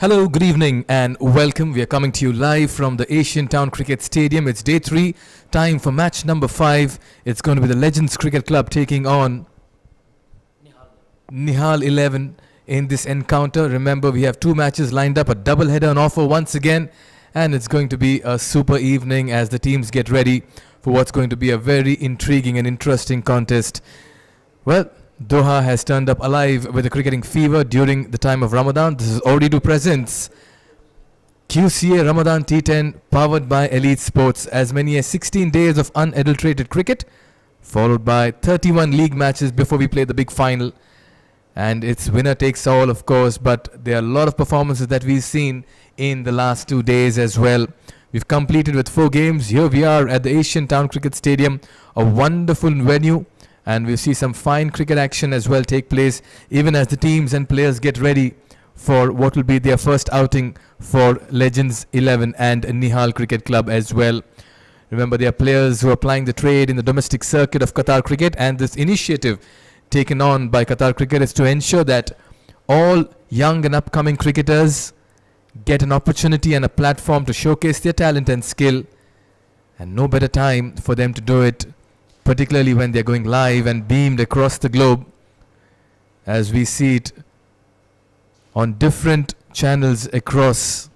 Hello, good evening and welcome. We are coming to you live from the Asian Town Cricket Stadium. It's day 3, time for match number 5. It's going to be the Legends Cricket Club taking on Nihal 11 in this encounter. Remember, we have 2 matches lined up, a double header on offer once again, and it's going to be a super evening as the teams get ready for what's going to be a very intriguing and interesting contest. Well, Doha has turned up alive with a cricketing fever during the time of Ramadan. This is Ooredoo presents QCA Ramadan T10 powered by Elite Sports. As many as 16 days of unadulterated cricket, followed by 31 league matches before we play the big final. And it's winner takes all, of course, but there are a lot of performances that we've seen in the last 2 days as well. We've completed with 4 games. Here we are at the Asian Town Cricket Stadium, a wonderful venue. And we'll see some fine cricket action as well take place, even as the teams and players get ready for what will be their first outing for Legends 11 and Nihal Cricket Club as well. Remember, they are players who are plying the trade in the domestic circuit of Qatar cricket, and this initiative taken on by Qatar cricket is to ensure that all young and upcoming cricketers get an opportunity and a platform to showcase their talent and skill, and no better time for them to do it, particularly when they're going live and beamed across the globe, as we see it on different channels across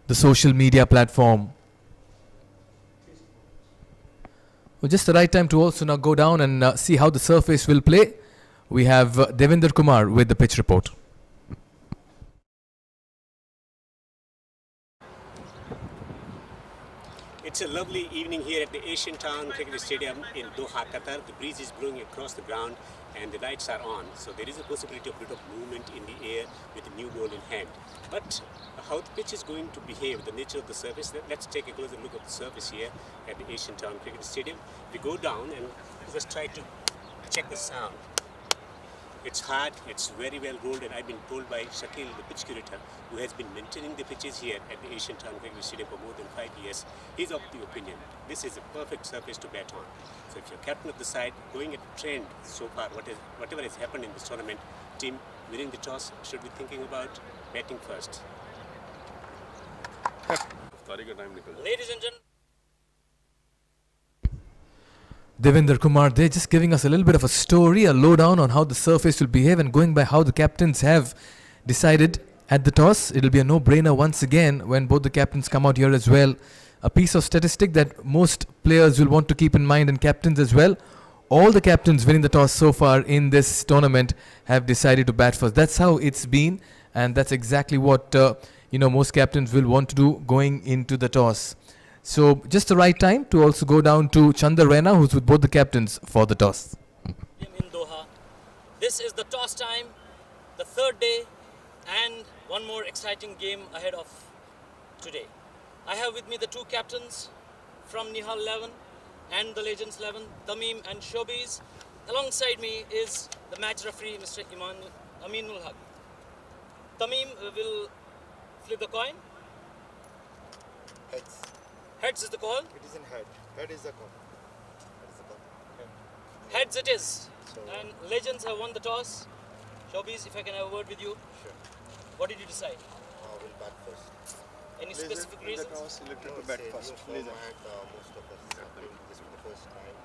the social media platform. Well, just the right time to also now go down and see how the surface will play. We have Devinder Kumar with the pitch report. It's a lovely evening here at the Asian Town Cricket Stadium in Doha, Qatar. The breeze is blowing across the ground and the lights are on. So there is a possibility of a bit of movement in the air with a new ball in hand. But how the pitch is going to behave, the nature of the surface, let's take a closer look at the surface here at the Asian Town Cricket Stadium. We go down and just try to check the sound. It's hard, it's very well rolled, and I've been told by Shakil, the pitch curator, who has been maintaining the pitches here at the Asian Town Cricket Stadium for more than 5 years, he's of the opinion this is a perfect surface to bat on. So if you're captain of the side, going at trend so far, whatever has happened in this tournament, team winning the toss should be thinking about batting first. Ladies and gentlemen, Devinder Kumar, they're just giving us a little bit of a story, a lowdown on how the surface will behave, and going by how the captains have decided at the toss. It'll be a no-brainer once again when both the captains come out here as well. A piece of statistic that most players will want to keep in mind, and captains as well. All the captains winning the toss so far in this tournament have decided to bat first. That's how it's been, and that's exactly what most captains will want to do going into the toss. So just the right time to also go down to Chandar Raina, who's with both the captains for the toss. in Doha, this is the toss time, the 3rd day, and one more exciting game ahead of today. I have with me the 2 captains from Nihal 11 and the Legends 11, Tamim and Showbiz. Alongside me is the match referee, Mr. Aminul Haq. Tamim will flip the coin. Heads. Heads is the call. It is in head. Head is the call. Heads it is. So, And Legends have won the toss. Showbiz, if I can have a word with you. sure. What did you decide? We'll bat first. Any specific reasons? Selected to bat first. Format, most of us are playing this for the first time.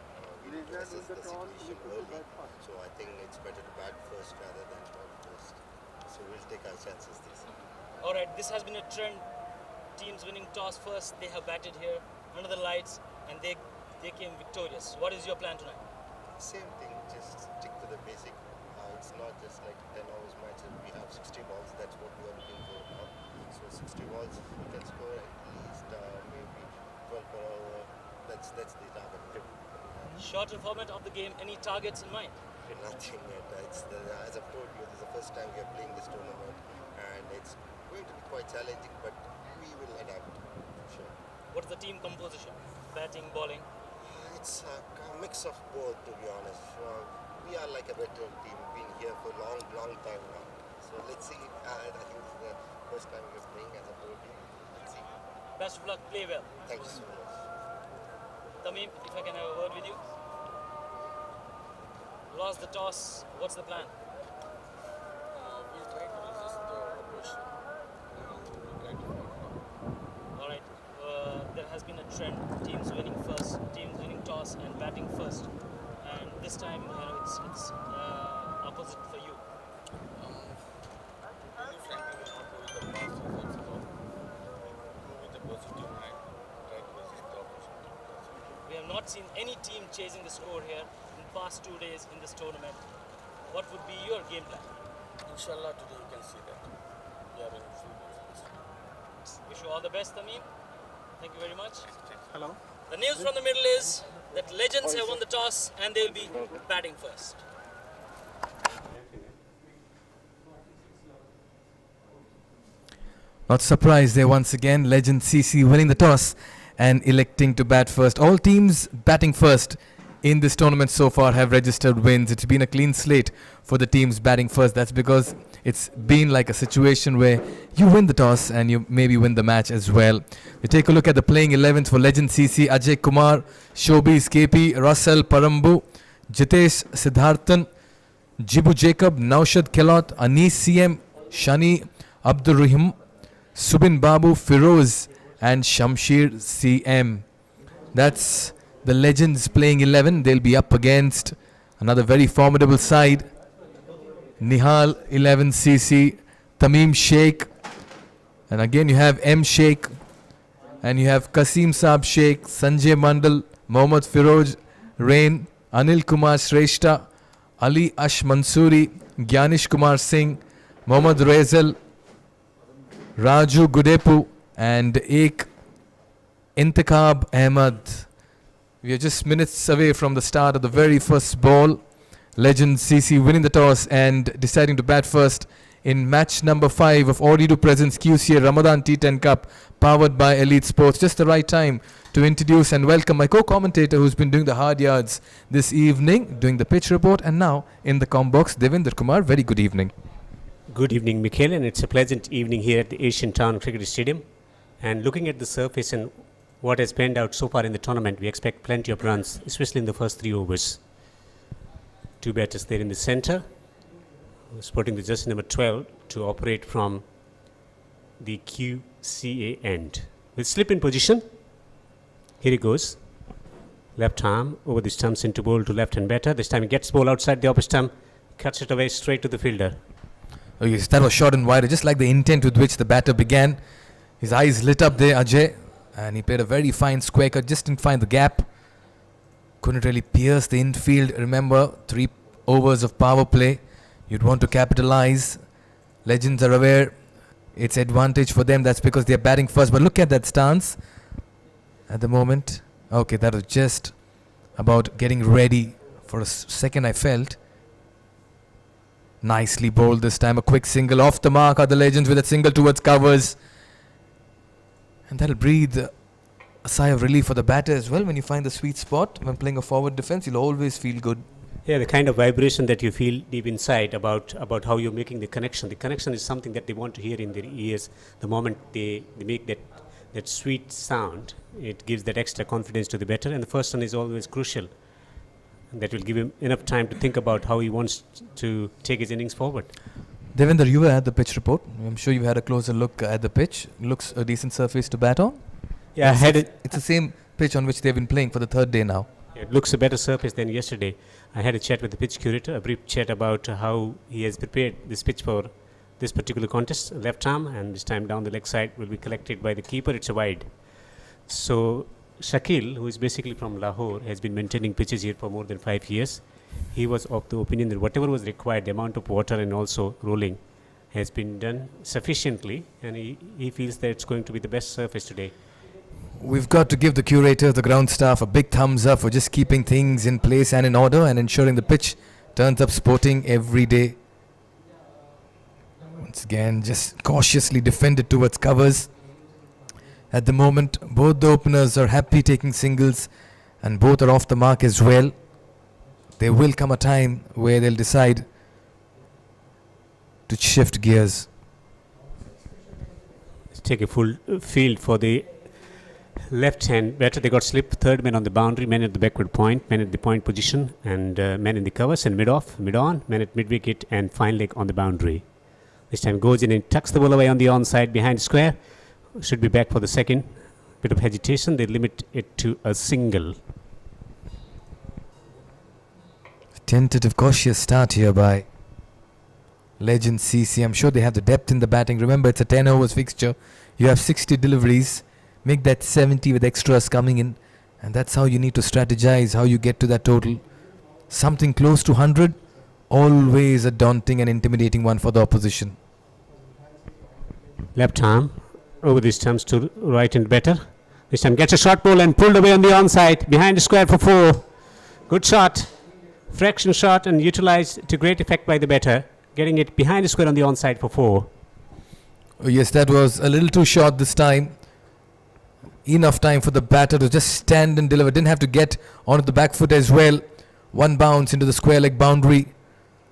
We assess the situation early. So I think it's better to bat first rather than ball first. So we'll take our chances this time. Alright, this has been a trend. Teams winning toss first, they have batted here under the lights and they came victorious. What is your plan tonight? Same thing, just stick to the basic. It's not just like 10 hours match. We have 60 balls, that's what we are looking for now. So 60 balls, we can score at least maybe 12 per hour. That's the target. Shorter format of the game, any targets in mind? Nothing yet. As I've told you, this is the first time we are playing this tournament and it's going to be quite challenging, but we will adapt, sure. What is the team composition? Batting, bowling? It's a mix of both, to be honest. We are like a veteran team, been here for a long time now. So let's see. I think this is the first time we're playing as a pro team. Let's see. Best of luck, play well. Thank you so much. Tamim, if I can have a word with you. Lost the toss, what's the plan? We'll try to resist the push. All right. There has been a trend: teams winning first, teams winning toss and batting first. And this time, it's opposite for you. Really frankly, will not go with the past results at all. Go with the positive mind. Try to resist the opportunity. That's it. We have not seen any team chasing the score here in the past 2 days in this tournament. What would be your game plan? Inshallah, today you can see that we are in full defense. Wish you all the best, Tamim. Thank you very much. Hello. The news from the middle is that Legends have won the toss and they will be batting first. Not surprised there once again. Legend CC winning the toss and electing to bat first. All teams batting first in this tournament so far have registered wins. It's been a clean slate for the teams batting first. That's because it's been like a situation where you win the toss and you maybe win the match as well. We take a look at the playing 11s for Legend CC. Ajay Kumar, Shobis KP, Russell Parambu, Jitesh Siddharthan, Jibu Jacob, Naushad Kelot, Anis CM, Shani Abdurrahim, Subin Babu, Firoz and Shamshir CM. That's the Legends playing 11. They'll be up against another very formidable side. Nihal 11cc, Tamim Sheikh, and again you have M Sheikh, and you have Kasim Saab Sheikh, Sanjay Mandal, Mohammad Firoz Rain, Anil Kumar Shrestha, Ali Ash Mansuri, Gyanish Kumar Singh, Mohammad Rezal, Raju Gudepu and Ek Intikhab Ahmad. We are just minutes away from the start of the very first ball. Legend CC winning the toss and deciding to bat first in match number 5 of Ooredoo Presents QCA Ramadan T10 Cup, powered by Elite Sports. Just the right time to introduce and welcome my co-commentator who's been doing the hard yards this evening, doing the pitch report, and now in the comm box, Devinder Kumar. Very good evening. Good evening, Mikhail, and it's a pleasant evening here at the Asian Town Cricket Stadium. And looking at the surface and what has panned out so far in the tournament, we expect plenty of runs, especially in the first 3 overs. 2 batters there in the center, sporting the jersey number 12 to operate from the QCA end. Will slip in position. Here he goes. Left arm over the stumps into bowl to left-hand batter. This time he gets ball outside the upper stump, cuts it away straight to the fielder. Oh yes, that was short and wide, just like the intent with which the batter began. His eyes lit up there, Ajay, and he played a very fine square cut, just didn't find the gap. Couldn't really pierce the infield. Remember, 3 overs of power play. You'd want to capitalize. Legends are aware it's advantage for them. That's because they're batting first. But look at that stance at the moment. Okay, that was just about getting ready. For a second I felt. Nicely bowled this time. A quick single off the mark are the Legends with a single towards covers. And that'll breathe a sigh of relief for the batter as well. When you find the sweet spot when playing a forward defense, you'll always feel good. Yeah, the kind of vibration that you feel deep inside about how you're making the connection. The connection is something that they want to hear in their ears. The moment they make that sweet sound, it gives that extra confidence to the batter. And the first one is always crucial. That will give him enough time to think about how he wants to take his innings forward. Devinder, you were at the pitch report. I'm sure you had a closer look at the pitch. Looks a decent surface to bat on. Yeah, it's the same pitch on which they've been playing for the 3rd day now. It looks a better surface than yesterday. I had a chat with the pitch curator, a brief chat about how he has prepared this pitch for this particular contest. Left arm, and this time down the leg side will be collected by the keeper. It's a wide. So Shakil, who is basically from Lahore, has been maintaining pitches here for more than 5 years. He was of the opinion that whatever was required, the amount of water and also rolling, has been done sufficiently, and he feels that it's going to be the best surface today. We've got to give the curator, the ground staff, a big thumbs up for just keeping things in place and in order and ensuring the pitch turns up sporting every day. Once again, just cautiously defended towards covers. At the moment, both the openers are happy taking singles and both are off the mark as well. There will come a time where they'll decide to shift gears. Let's take a full field for the left-hand batter. They got slip, 3rd man on the boundary, man at the backward point, man at the point position, and man in the covers, and mid-off, mid-on, man at mid-wicket, and fine leg on the boundary. This time goes in and tucks the ball away on the onside behind square. Should be back for the second. Bit of hesitation. They limit it to a single. Tentative, cautious start here by Legend CC. I'm sure they have the depth in the batting. Remember, it's a 10 overs fixture. You have 60 deliveries. Make that 70 with extras coming in. And that's how you need to strategize, how you get to that total. Something close to 100. Always a daunting and intimidating one for the opposition. Left arm. Over this time to right and better. This time gets a short ball and pulled away on the onside. Behind the square for 4. Good shot. Fraction shot and utilized to great effect by the batter. Getting it behind the square on the onside for 4. Oh, yes, that was a little too short this time. Enough time for the batter to just stand and deliver. Didn't have to get onto the back foot as well. One bounce into the square leg boundary.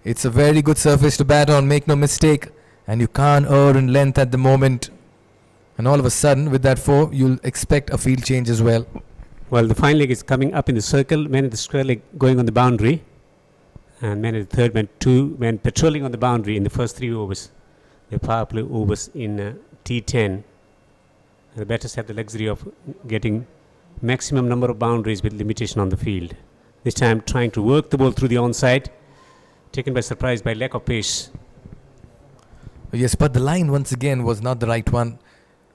It's a very good surface to bat on, make no mistake. And you can't err in length at the moment. And all of a sudden, with that 4, you'll expect a field change as well. Well, the fine leg is coming up in the circle. Men at the square leg going on the boundary. And men at the third man, 2 men patrolling on the boundary in the first 3 overs. The power play overs in T10. The batters have the luxury of getting maximum number of boundaries with limitation on the field. This time trying to work the ball through the onside. Taken by surprise by lack of pace. Yes, but the line once again was not the right one.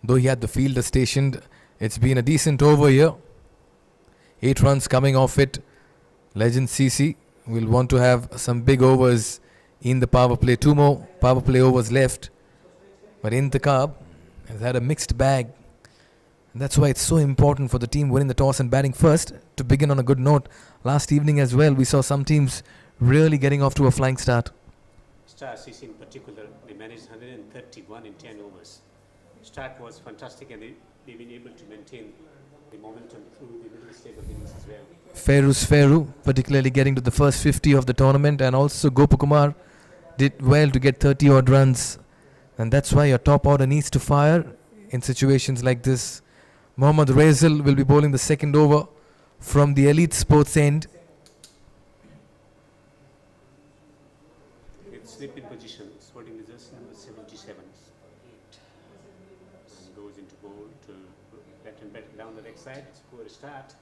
Though he had the fielder stationed, it's been a decent over here. 8 runs coming off it. Legend CC will want to have some big overs in the power play. 2 more power play overs left. But Intikhab has had a mixed bag. And that's why it's so important for the team winning the toss and batting first to begin on a good note. Last evening as well, we saw some teams really getting off to a flying start. Star CC in particular, they managed 131 in 10 overs. Start was fantastic and they've been able to maintain the momentum through the middle stage of the innings as well. Ferus Feru, particularly getting to the first 50 of the tournament, and also Gopakumar did well to get 30 odd runs. And that's why your top order needs to fire in situations like this. Mohammad Razel will be bowling the second over from the Elite Sports end. With slip in position, sporting the jersey number 77. And goes into bowl to left and back down the leg side. It's a poor start.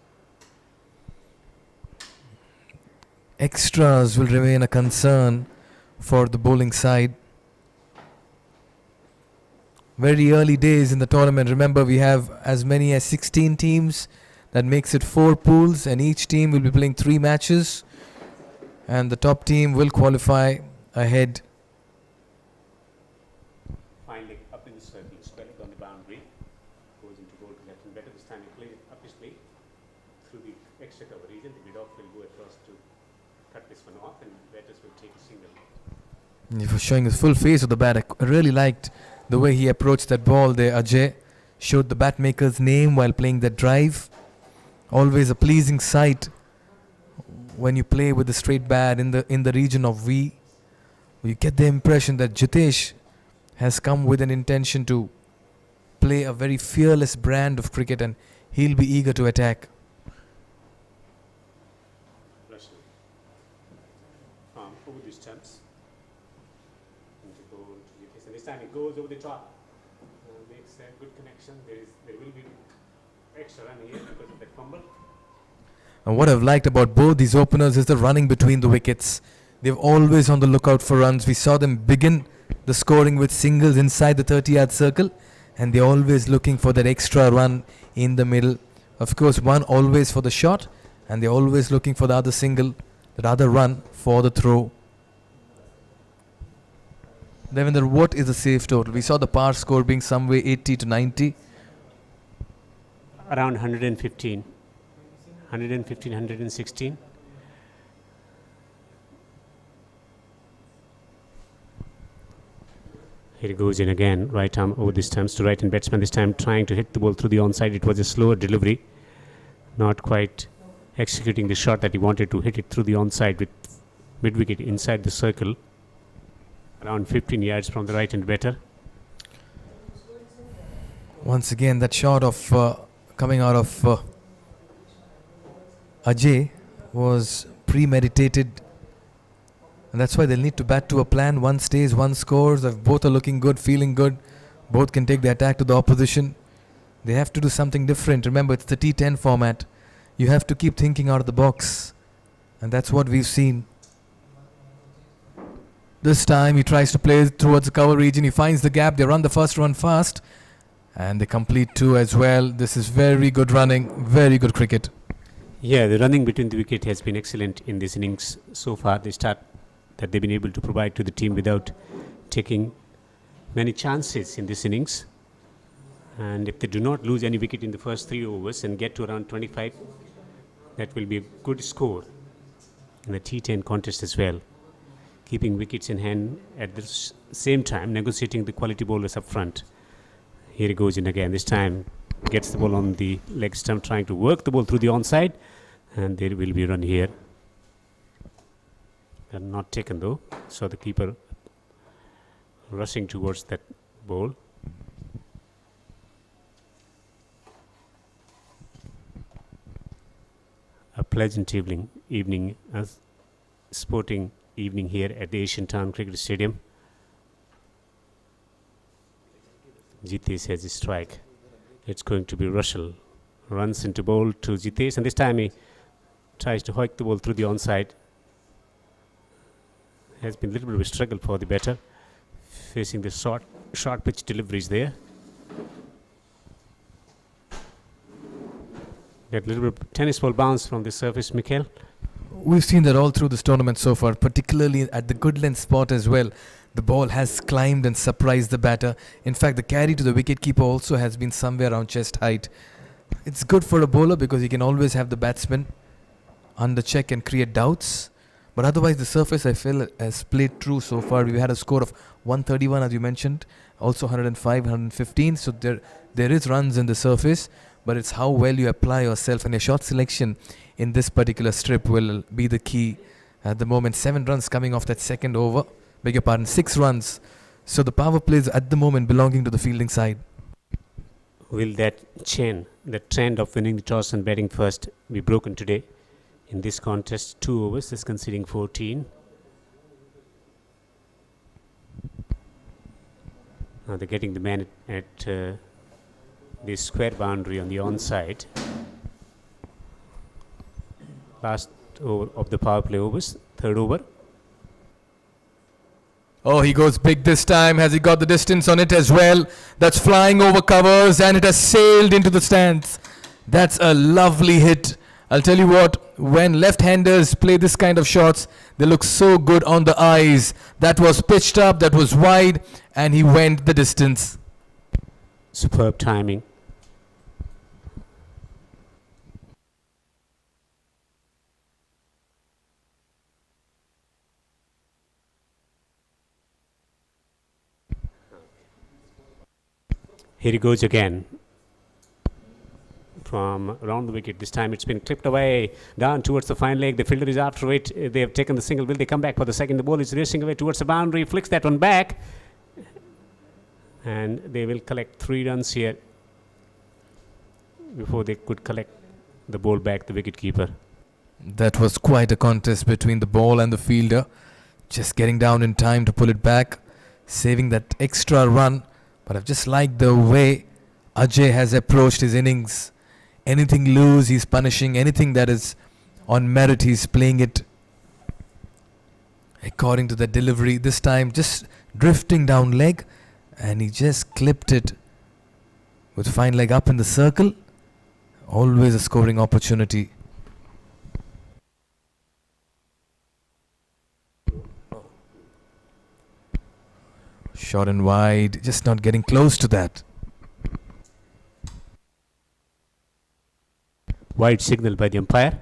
Extras will remain a concern for the bowling side. Very early days in the tournament. Remember, we have as many as 16 teams. That makes it 4 pools, and each team will be playing 3 matches. And the top team will qualify ahead. Fine leg up in the circle, square leg on the boundary. Goes into goal to left and better. This time he plays it up his play through the extra cover region. The mid-off will go across to cut this one off, and batters will take a single. He was showing his full face of the bat. I really liked the way he approached that ball there. Ajay showed the bat maker's name while playing that drive. Always a pleasing sight when you play with the straight bat in the region of V. You get the impression that Jitesh has come with an intention to play a very fearless brand of cricket, and he'll be eager to attack. Russell. Over the stumps. Into goal to Jitesh. And this time it goes over the top. Makes a good connection. There will be extra run here because of that fumble. And what I've liked about both these openers is the running between the wickets. They're always on the lookout for runs. We saw them begin the scoring with singles inside the 30-yard circle, and they're always looking for that extra run in the middle. Of course, one always for the shot, and they're always looking for the other single, that other run for the throw. Devendra, what is the safe total? We saw the par score being somewhere 80 to 90. Around 115. 115, 116. Here it goes in again. Right arm over this time to right and batsman. This time trying to hit the ball through the onside. It was a slower delivery. Not quite executing the shot that he wanted to hit it through the onside with mid wicket inside the circle. Around 15 yards from the right and better. Once again, that shot of coming out of Ajay was premeditated. And that's why they'll need to bat to a plan. One stays, one scores. If both are looking good, feeling good, both can take the attack to the opposition. They have to do something different. Remember, it's the T10 format. You have to keep thinking out of the box. And that's what we've seen. This time he tries to play towards the cover region. He finds the gap. They run the first run fast. And they complete 2 as well. This is very good running. Very good cricket. Yeah, the running between the wicket has been excellent in this innings so far. The start that they've been able to provide to the team without taking many chances in this innings. And if they do not lose any wicket in the first 3 overs and get to around 25, that will be a good score in the T10 contest as well. Keeping wickets in hand at the same time, negotiating the quality bowlers up front. Here he goes in again. This time gets the ball on the leg stump, trying to work the ball through the onside. And there will be a run here. And not taken though. So the keeper rushing towards that ball. A pleasant evening, a sporting evening here at the Asian Town Cricket Stadium. Jitesh has a strike. It's going to be Russell. Runs into bowl to Jitesh, and this time he tries to hoik the ball through the onside. Has been a little bit of a struggle for the batter, facing the short pitch deliveries there. That little bit of tennis ball bounce from the surface, Mikhail. We've seen that all through this tournament so far, particularly at the good length spot as well. The ball has climbed and surprised the batter. In fact, the carry to the wicketkeeper also has been somewhere around chest height. It's good for a bowler because he can always have the batsman under check and create doubts. But otherwise, the surface, I feel, has played true so far. We've had a score of 131, as you mentioned, also 105, 115. So there is runs in the surface, but it's how well you apply yourself, and your shot selection in this particular strip will be the key. At the moment, 7 runs coming off that second over. Beg your pardon, 6 runs. So the power play is at the moment belonging to the fielding side. Will that chain, the trend of winning the toss and batting first, be broken today? In this contest, 2 overs is conceding 14. Now they're getting the man at the square boundary on the onside. Last over of the power play overs, 3rd over. Oh, he goes big this time. Has he got the distance on it as well? That's flying over covers and it has sailed into the stands. That's a lovely hit. I'll tell you what, when left-handers play this kind of shots, they look so good on the eyes. That was pitched up, that was wide, and he went the distance. Superb timing. Here he goes again. From around the wicket. This time it's been clipped away down towards the fine leg. The fielder is after it. They have taken the single. Will they come back for the second? The ball is racing away towards the boundary. Flicks that one back. And they will collect 3 runs here before they could collect the ball back, the wicketkeeper. That was quite a contest between the ball and the fielder. Just getting down in time to pull it back. Saving that extra run. But I've just liked the way Ajay has approached his innings. Anything loose, he's punishing. Anything that is on merit, he's playing it according to the delivery. This time, just drifting down leg, and he just clipped it with fine leg up in the circle. Always a scoring opportunity. Short and wide, just not getting close to that. Wide signal by the umpire.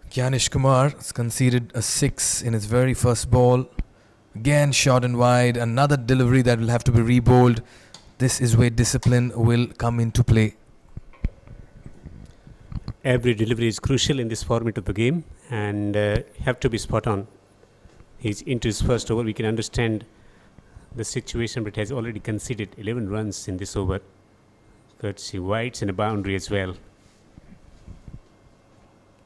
Gyanish Kumar has conceded a 6 in his very first ball. Again short and wide, another delivery that will have to be re-bowled. This is where discipline will come into play. Every delivery is crucial in this format of the game, and have to be spot on. He's into his first over. We can understand the situation, but has already conceded 11 runs in this over. Courtesy wides and a boundary as well.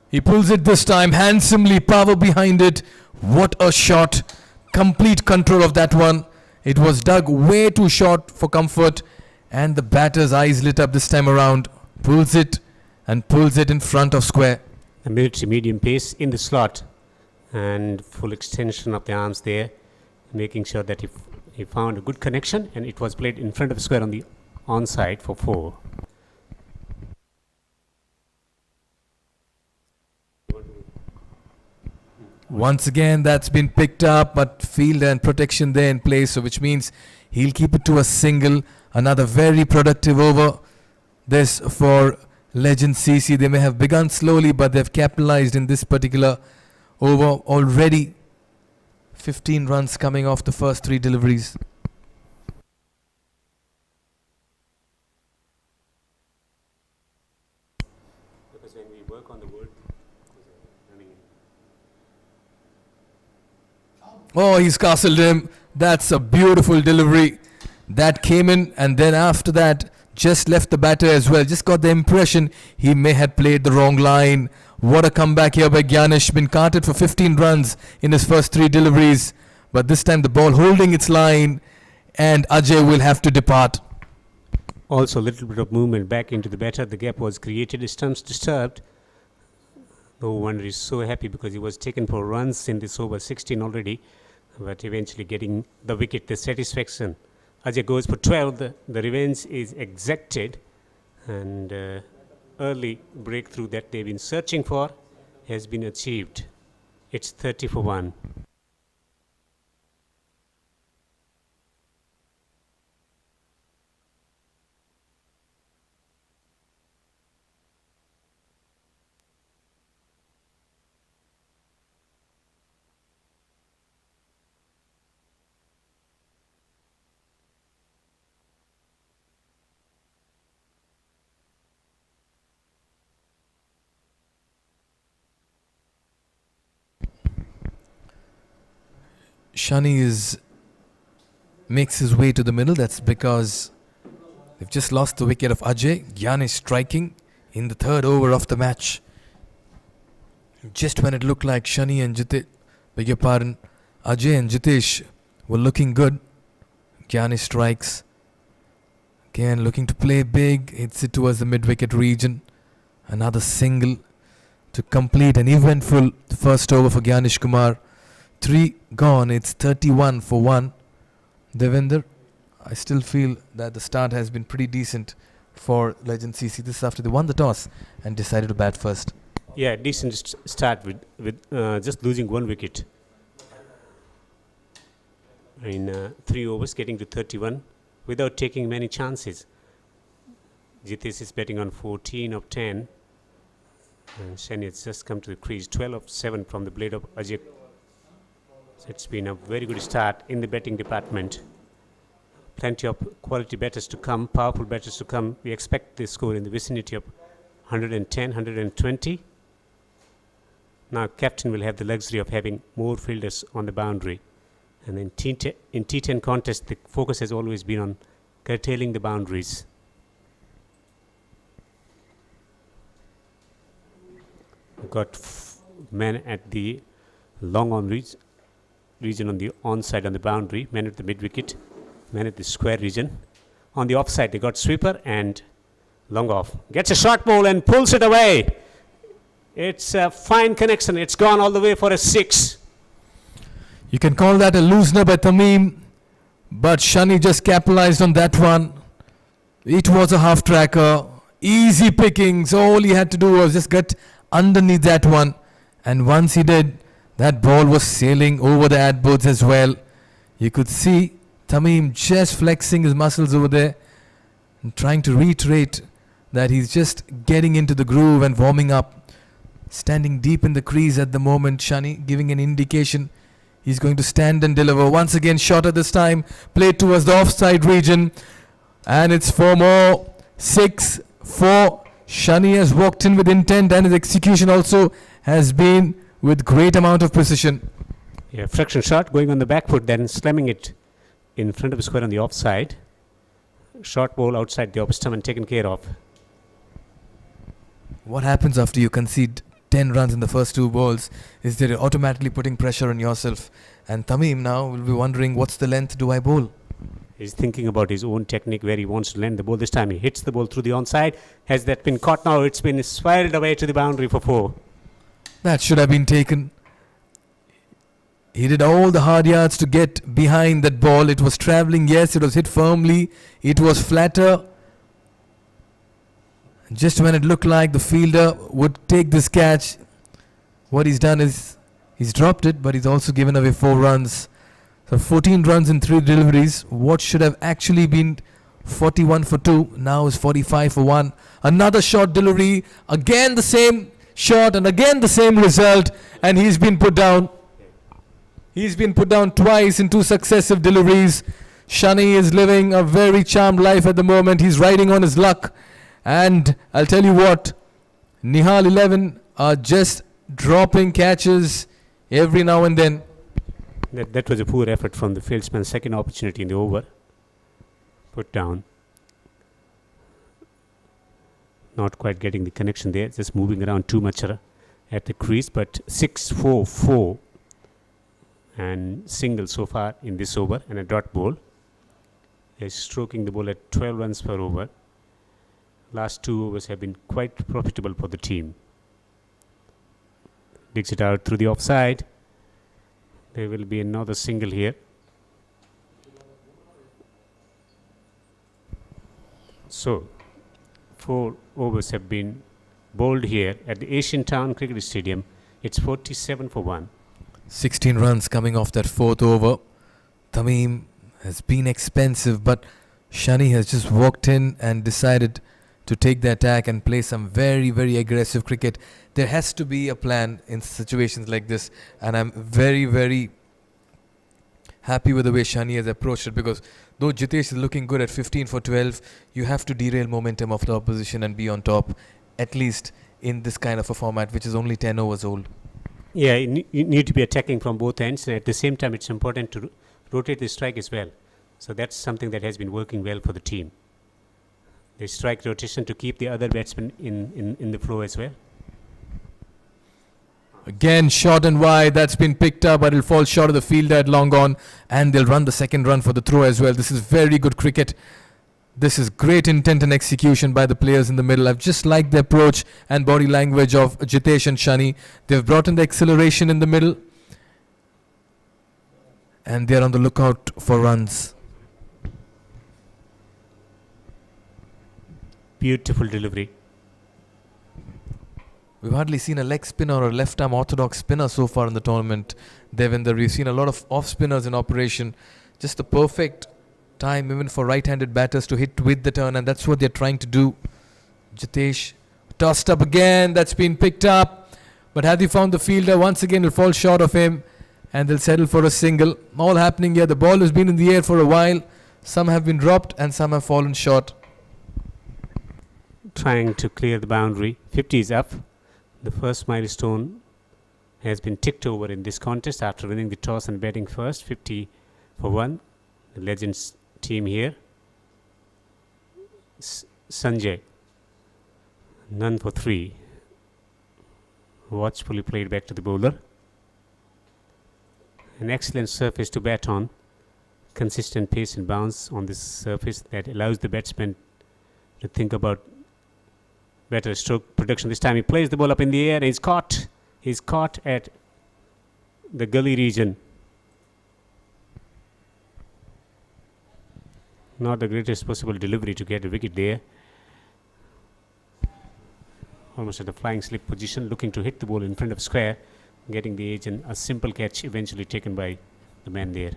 He pulls it this time handsomely, power behind it. What a shot. Complete control of that one. It was dug way too short for comfort, and the batter's eyes lit up this time around. Pulls it and pulls it in front of square. A military medium pace in the slot and full extension of the arms there, making sure that he found a good connection, and it was played in front of square on the onside for 4. Once again, that's been picked up, but field and protection there in place, so which means he'll keep it to a single. Another very productive over this for Legend CC. They may have begun slowly, but they've capitalized in this particular over already. 15 runs coming off the first 3 deliveries. Because when we work on the word, Oh, he's castled him. That's a beautiful delivery. That came in, and then after that, just left the batter as well. Just got the impression he may have played the wrong line. What a comeback here by Gyanish. Been carted for 15 runs in his first 3 deliveries. But this time the ball holding its line, and Ajay will have to depart. also a little bit of movement back into the batter. The gap was created, stumps disturbed. No wonder he's so happy because he was taken for runs in this over, 16 already, but eventually getting the wicket, the satisfaction. Ajay goes for 12. The revenge is exacted, and early breakthrough that they've been searching for has been achieved. It's 30 for 1. Shani makes his way to the middle. That's because they've just lost the wicket of Ajay. Gyanish striking in the 3rd over of the match. Just when it looked like Shani and Ajay and Jitesh were looking good, Gyanish strikes. Again, looking to play big. Hits it towards the mid-wicket region. Another single to complete an eventful first over for Gyanish Kumar. 3 gone. It's 31 for 1. Devinder, I still feel that the start has been pretty decent for Legend CC. This is after they won the toss and decided to bat first. Yeah, decent start with just losing 1 wicket. In 3 overs, getting to 31 without taking many chances. Jitesh is betting on 14 of 10. And Shani has just come to the crease. 12 of 7 from the blade of Ajay. So it's been a very good start in the batting department. Plenty of quality batters to come, powerful batters to come. We expect the score in the vicinity of 110, 120. Now captain will have the luxury of having more fielders on the boundary. And in T10 contest, the focus has always been on curtailing the boundaries. Got man at the long on region on the onside on the boundary, man at the mid wicket, man at the square region. On the offside, they got sweeper and long off. Gets a short ball and pulls it away. It's a fine connection. It's gone all the way for a 6. You can call that a loosener by Tamim, but Shani just capitalized on that one. It was a half tracker, easy pickings. All he had to do was just get underneath that one, and once he did, that ball was sailing over the ad boards as well. You could see Tamim just flexing his muscles over there and trying to reiterate that he's just getting into the groove and warming up. Standing deep in the crease at the moment, Shani giving an indication he's going to stand and deliver. Once again, shorter this time, played towards the offside region, and it's 4 more. 6, 4. Shani has walked in with intent, and his execution also has been with great amount of precision. Yeah, fraction shot going on the back foot, then slamming it in front of the square on the offside. Short ball outside the off stump and taken care of. What happens after you concede 10 runs in the first 2 balls is that you're automatically putting pressure on yourself. And Tamim now will be wondering, what's the length do I bowl? He's thinking about his own technique, where he wants to land the ball. This time he hits the ball through the onside. Has that been caught now? It's been swirled away to the boundary for 4. That should have been taken. He did all the hard yards to get behind that ball. It was travelling, yes, it was hit firmly. It was flatter. Just when it looked like the fielder would take this catch, what he's done is he's dropped it, but he's also given away 4 runs. So 14 runs in 3 deliveries. What should have actually been 41 for 2 now is 45 for 1. Another short delivery. Again the same shot and again the same result. And he's been put down. He's been put down twice in 2 successive deliveries. Shani is living a very charmed life at the moment. He's riding on his luck. And I'll tell you what, Nihal 11 are just dropping catches every now and then. That was a poor effort from the fieldsman. Second opportunity in the over. Put down. Not quite getting the connection there. Just moving around too much at the crease. But 6-4-4. And single so far in this over. And a dot ball. He's stroking the ball at 12 runs per over. Last 2 overs have been quite profitable for the team. Digs it out through the offside. There will be another single here. So, 4 overs have been bowled here at the Asian Town Cricket Stadium. It's 47 for 1. 16 runs coming off that 4th over. Tamim has been expensive, but Shani has just walked in and decided to take the attack and play some very, very aggressive cricket. There has to be a plan in situations like this, and I'm very, very happy with the way Shani has approached it, because though Jitesh is looking good at 15 for 12, you have to derail momentum of the opposition and be on top, at least in this kind of a format, which is only 10 overs old. Yeah, you need to be attacking from both ends, and at the same time it's important to rotate the strike as well. So that's something that has been working well for the team. The strike rotation to keep the other batsmen in the flow as well. Again, short and wide. That's been picked up, but it'll fall short of the fielder at long on. And they'll run the second run for the throw as well. This is very good cricket. This is great intent and execution by the players in the middle. I've just liked the approach and body language of Jitesh and Shani. They've brought in the acceleration in the middle. And they're on the lookout for runs. Beautiful delivery. We've hardly seen a leg spinner or a left-arm orthodox spinner so far in the tournament, Devinder. We've seen a lot of off-spinners in operation. Just the perfect time even for right-handed batters to hit with the turn, and that's what they're trying to do. Jitesh tossed up again. That's been picked up. But have they found the fielder? Once again, he'll fall short of him, and they'll settle for a single. All happening here. The ball has been in the air for a while. Some have been dropped, and some have fallen short. Trying to clear the boundary. 50 is up. The first milestone has been ticked over in this contest after winning the toss and batting first. 50 for 1. The Legends team here. Sanjay. None for 3. Watchfully played back to the bowler. An excellent surface to bat on. Consistent pace and bounce on this surface that allows the batsman to think about better stroke production. This time he plays the ball up in the air. He's caught. He's caught at the gully region. Not the greatest possible delivery to get a wicket there. Almost at a flying slip position, looking to hit the ball in front of square, getting the edge, and a simple catch eventually taken by the man there.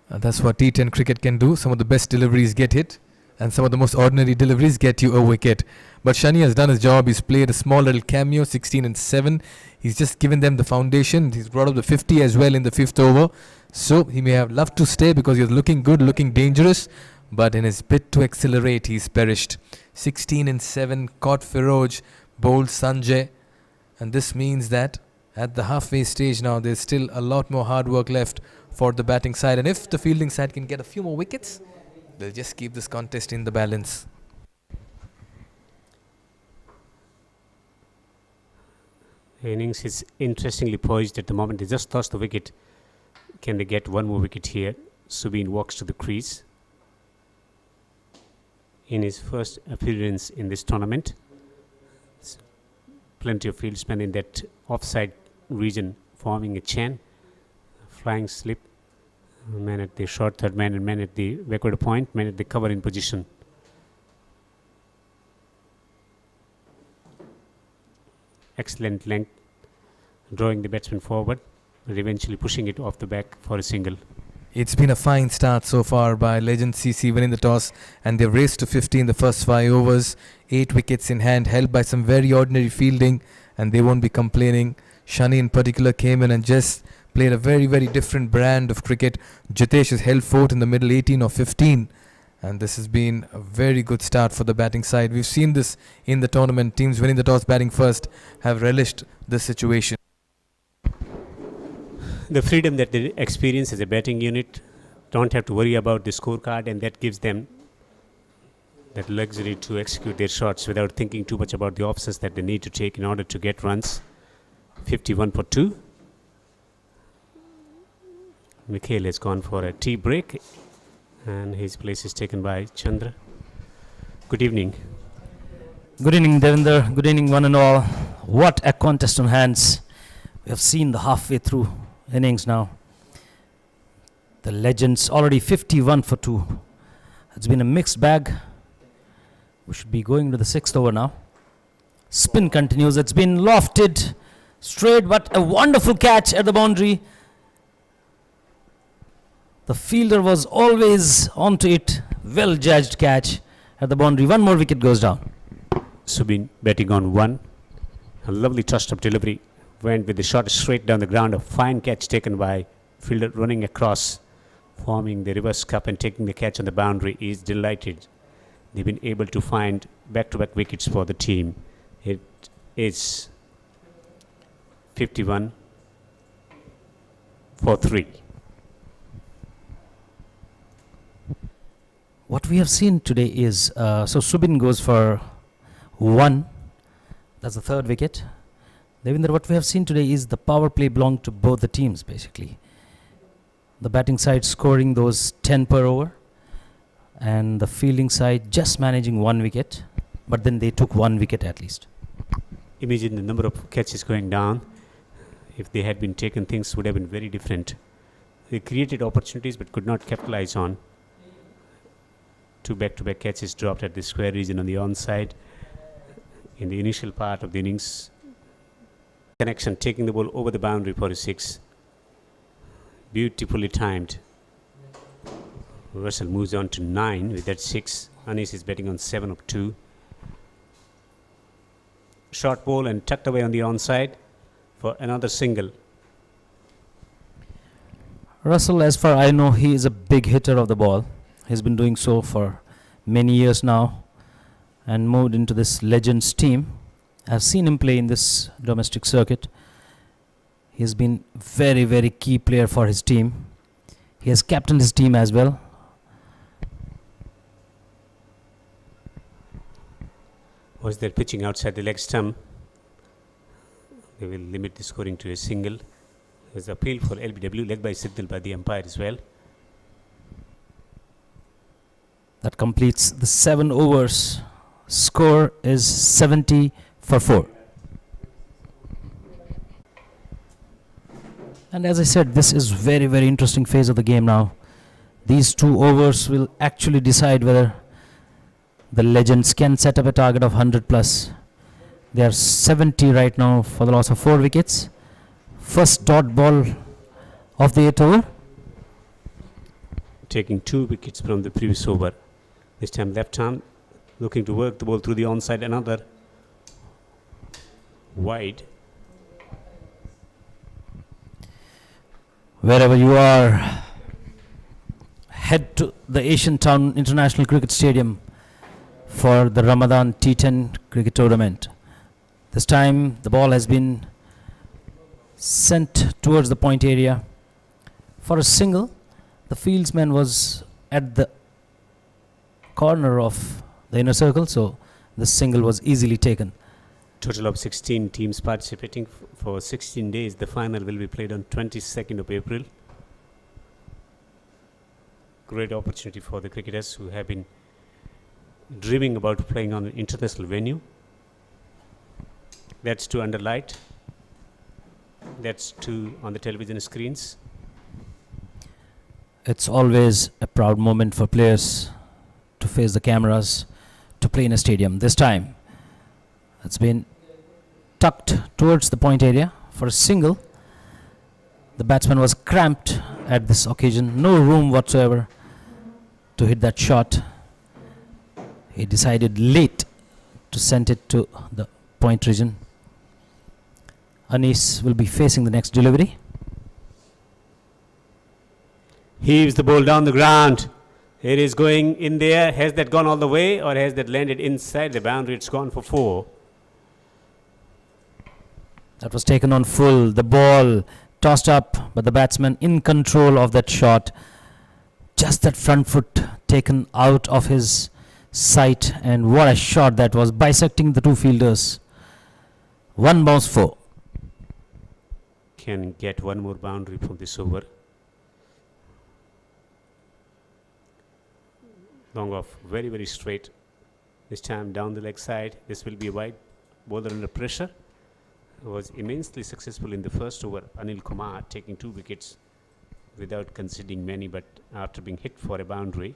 That's what T10 cricket can do. Some of the best deliveries get hit, and some of the most ordinary deliveries get you a wicket. But Shani has done his job. He's played a small little cameo, 16 and 7. He's just given them the foundation. He's brought up the 50 as well in the 5th over. So he may have loved to stay because he's looking good, looking dangerous. But in his bid to accelerate, he's perished. 16 and 7, caught Firoj, bowled Sanjay. And this means that at the halfway stage now, there's still a lot more hard work left for the batting side. And if the fielding side can get a few more wickets, they'll just keep this contest in the balance. The innings is interestingly poised at the moment. They just tossed the wicket. Can they get one more wicket here? Subin walks to the crease. In his first appearance in this tournament, plenty of fieldsmen in that offside region forming a chain, flying slip, man at the short third man and man at the backward point, man at the cover in position. Excellent length, drawing the batsman forward, but eventually pushing it off the back for a single. It's been a fine start so far by Legend CC winning the toss, and they've raced to 50 in the first 5 overs, 8 wickets in hand, held by some very ordinary fielding, and they won't be complaining. Shani in particular came in and just played a very, very different brand of cricket. Jitesh has held fort in the middle, 18 or 15. And this has been a very good start for the batting side. We've seen this in the tournament. Teams winning the toss batting first have relished this situation. The freedom that they experience as a batting unit, don't have to worry about the scorecard, and that gives them that luxury to execute their shots without thinking too much about the options that they need to take in order to get runs. 51 for 2. Mikhail has gone for a tea break, and his place is taken by Chandra. Good evening. Good evening, Devinder. Good evening, one and all. What a contest on hands. We have seen the halfway through innings now. The Legends already 51 for 2. It's been a mixed bag. We should be going to the 6th over now. Spin continues. It's been lofted straight, but a wonderful catch at the boundary. The fielder was always onto it. Well judged catch at the boundary. One more wicket goes down. Subin batting on 1. A lovely touched up delivery. Went with the shot straight down the ground. A fine catch taken by fielder running across, forming the reverse cup and taking the catch on the boundary. He is delighted. They've been able to find back-to-back wickets for the team. It is 51 for 3. What we have seen today is, so Subin goes for 1. That's the 3rd wicket. Devinder, what we have seen today is the power play belonged to both the teams, basically. The batting side scoring those 10 per over, and the fielding side just managing 1 wicket, but then they took 1 wicket at least. Imagine the number of catches going down. If they had been taken, things would have been very different. They created opportunities but could not capitalize on. 2 back-to-back catches dropped at the square region on the onside in the initial part of the innings. Connection, taking the ball over the boundary for a 6. Beautifully timed. Russell moves on to 9 with that 6. Anis is betting on 7 of 2. Short ball and tucked away on the onside for another single. Russell, as far I know, he is a big hitter of the ball. He's been doing so for many years now and moved into this Legends team. I've seen him play in this domestic circuit. He's been very, very key player for his team. He has captained his team as well. Was there pitching outside the leg stump? They will limit the scoring to a single. There's appeal for LBW, led by signal by the umpire as well. That completes the 7 overs. Score is 70 for 4. And as I said, this is very, very interesting phase of the game now. These 2 overs will actually decide whether the Legends can set up a target of 100 plus. They are 70 right now for the loss of 4 wickets. First dot ball of the 8th over. Taking 2 wickets from the previous over. This time left arm, looking to work the ball through the onside. Another wide. Wherever you are, head to the Asian Town International Cricket Stadium for the Ramadan T10 cricket tournament. This time the ball has been sent towards the point area For a single, the fieldsman was at the corner of the inner circle, so the single was easily taken. Total of 16 teams participating for 16 days. The final will be played on 22nd of April. Great opportunity for the cricketers who have been dreaming about playing on an international venue. That's two under light. That's two on the television screens. It's always a proud moment for players to face the cameras, to play in a stadium. This time, it's been tucked towards the point area for a single. The batsman was cramped at this occasion, no room whatsoever to hit that shot. He decided late to send it to the point region. Anis will be facing the next delivery. Heaves the ball down the ground. It is going in there. Has that gone all the way or has that landed inside the boundary? It's gone for 4. That was taken on full. The ball tossed up, but the batsman in control of that shot. Just that front foot taken out of his sight, and what a shot that was, bisecting the two fielders. 1 bounce 4. Can get one more boundary from this over. Long off, very, very straight. This time down the leg side. This will be a wide. Bowler under pressure. Was immensely successful in the first over. Anil Kumar taking 2 wickets without conceding many, but after being hit for a boundary,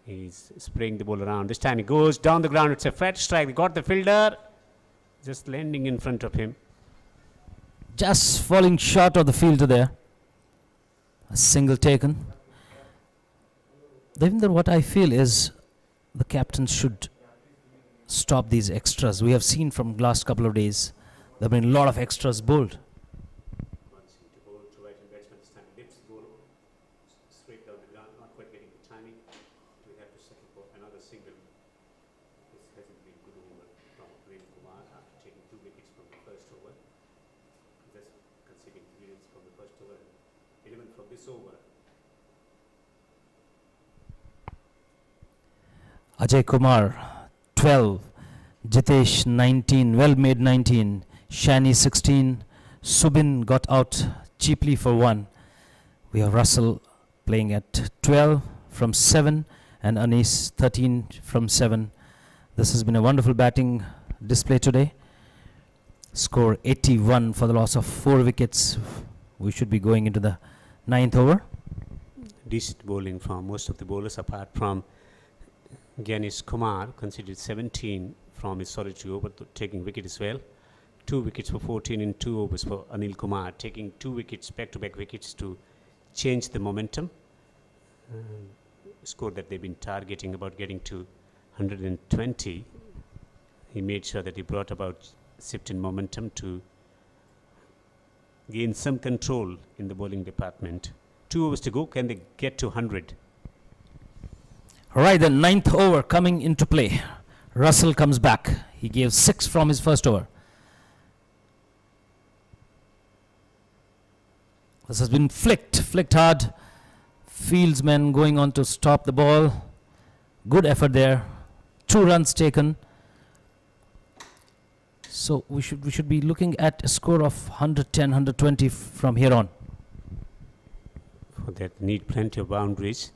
he's spraying the ball around. This time he goes down the ground. It's a fat strike. They got the fielder just landing in front of him. Just falling short of the fielder there. A single taken. Devinder, what I feel is the captain should stop these extras. We have seen from last couple of days there have been a lot of extras bowled. Straight down the ground, not quite getting the timing. We have to settle for another single. This hasn't been good over from Anil Kumar after taking 2 wickets from the first over. Just conceding 3 runs from the first over. 11 from this over. Ajay Kumar 12, Jitesh 19, well made 19, Shani 16, Subin got out cheaply for 1. We have Russell playing at 12 from 7 and Anis 13 from 7. This has been a wonderful batting display today. Score 81 for the loss of 4 wickets. We should be going into the 9th over. Decent bowling from most of the bowlers apart from Ganesh Kumar, conceded 17 from his solitary over, taking wicket as well. 2 wickets for 14 in 2 overs for Anil Kumar, taking 2 wickets, back-to-back wickets to change the momentum. Score that they've been targeting about getting to 120. He made sure that he brought about shift in momentum to gain some control in the bowling department. 2 overs to go. Can they get to 100? Right, the 9th over coming into play. Russell comes back. He gave 6 from his first over. This has been flicked hard. Fieldsman going on to stop the ball. Good effort there. 2 runs taken. So we should be looking at a score of 110, 120 from here on. For that, need plenty of boundaries.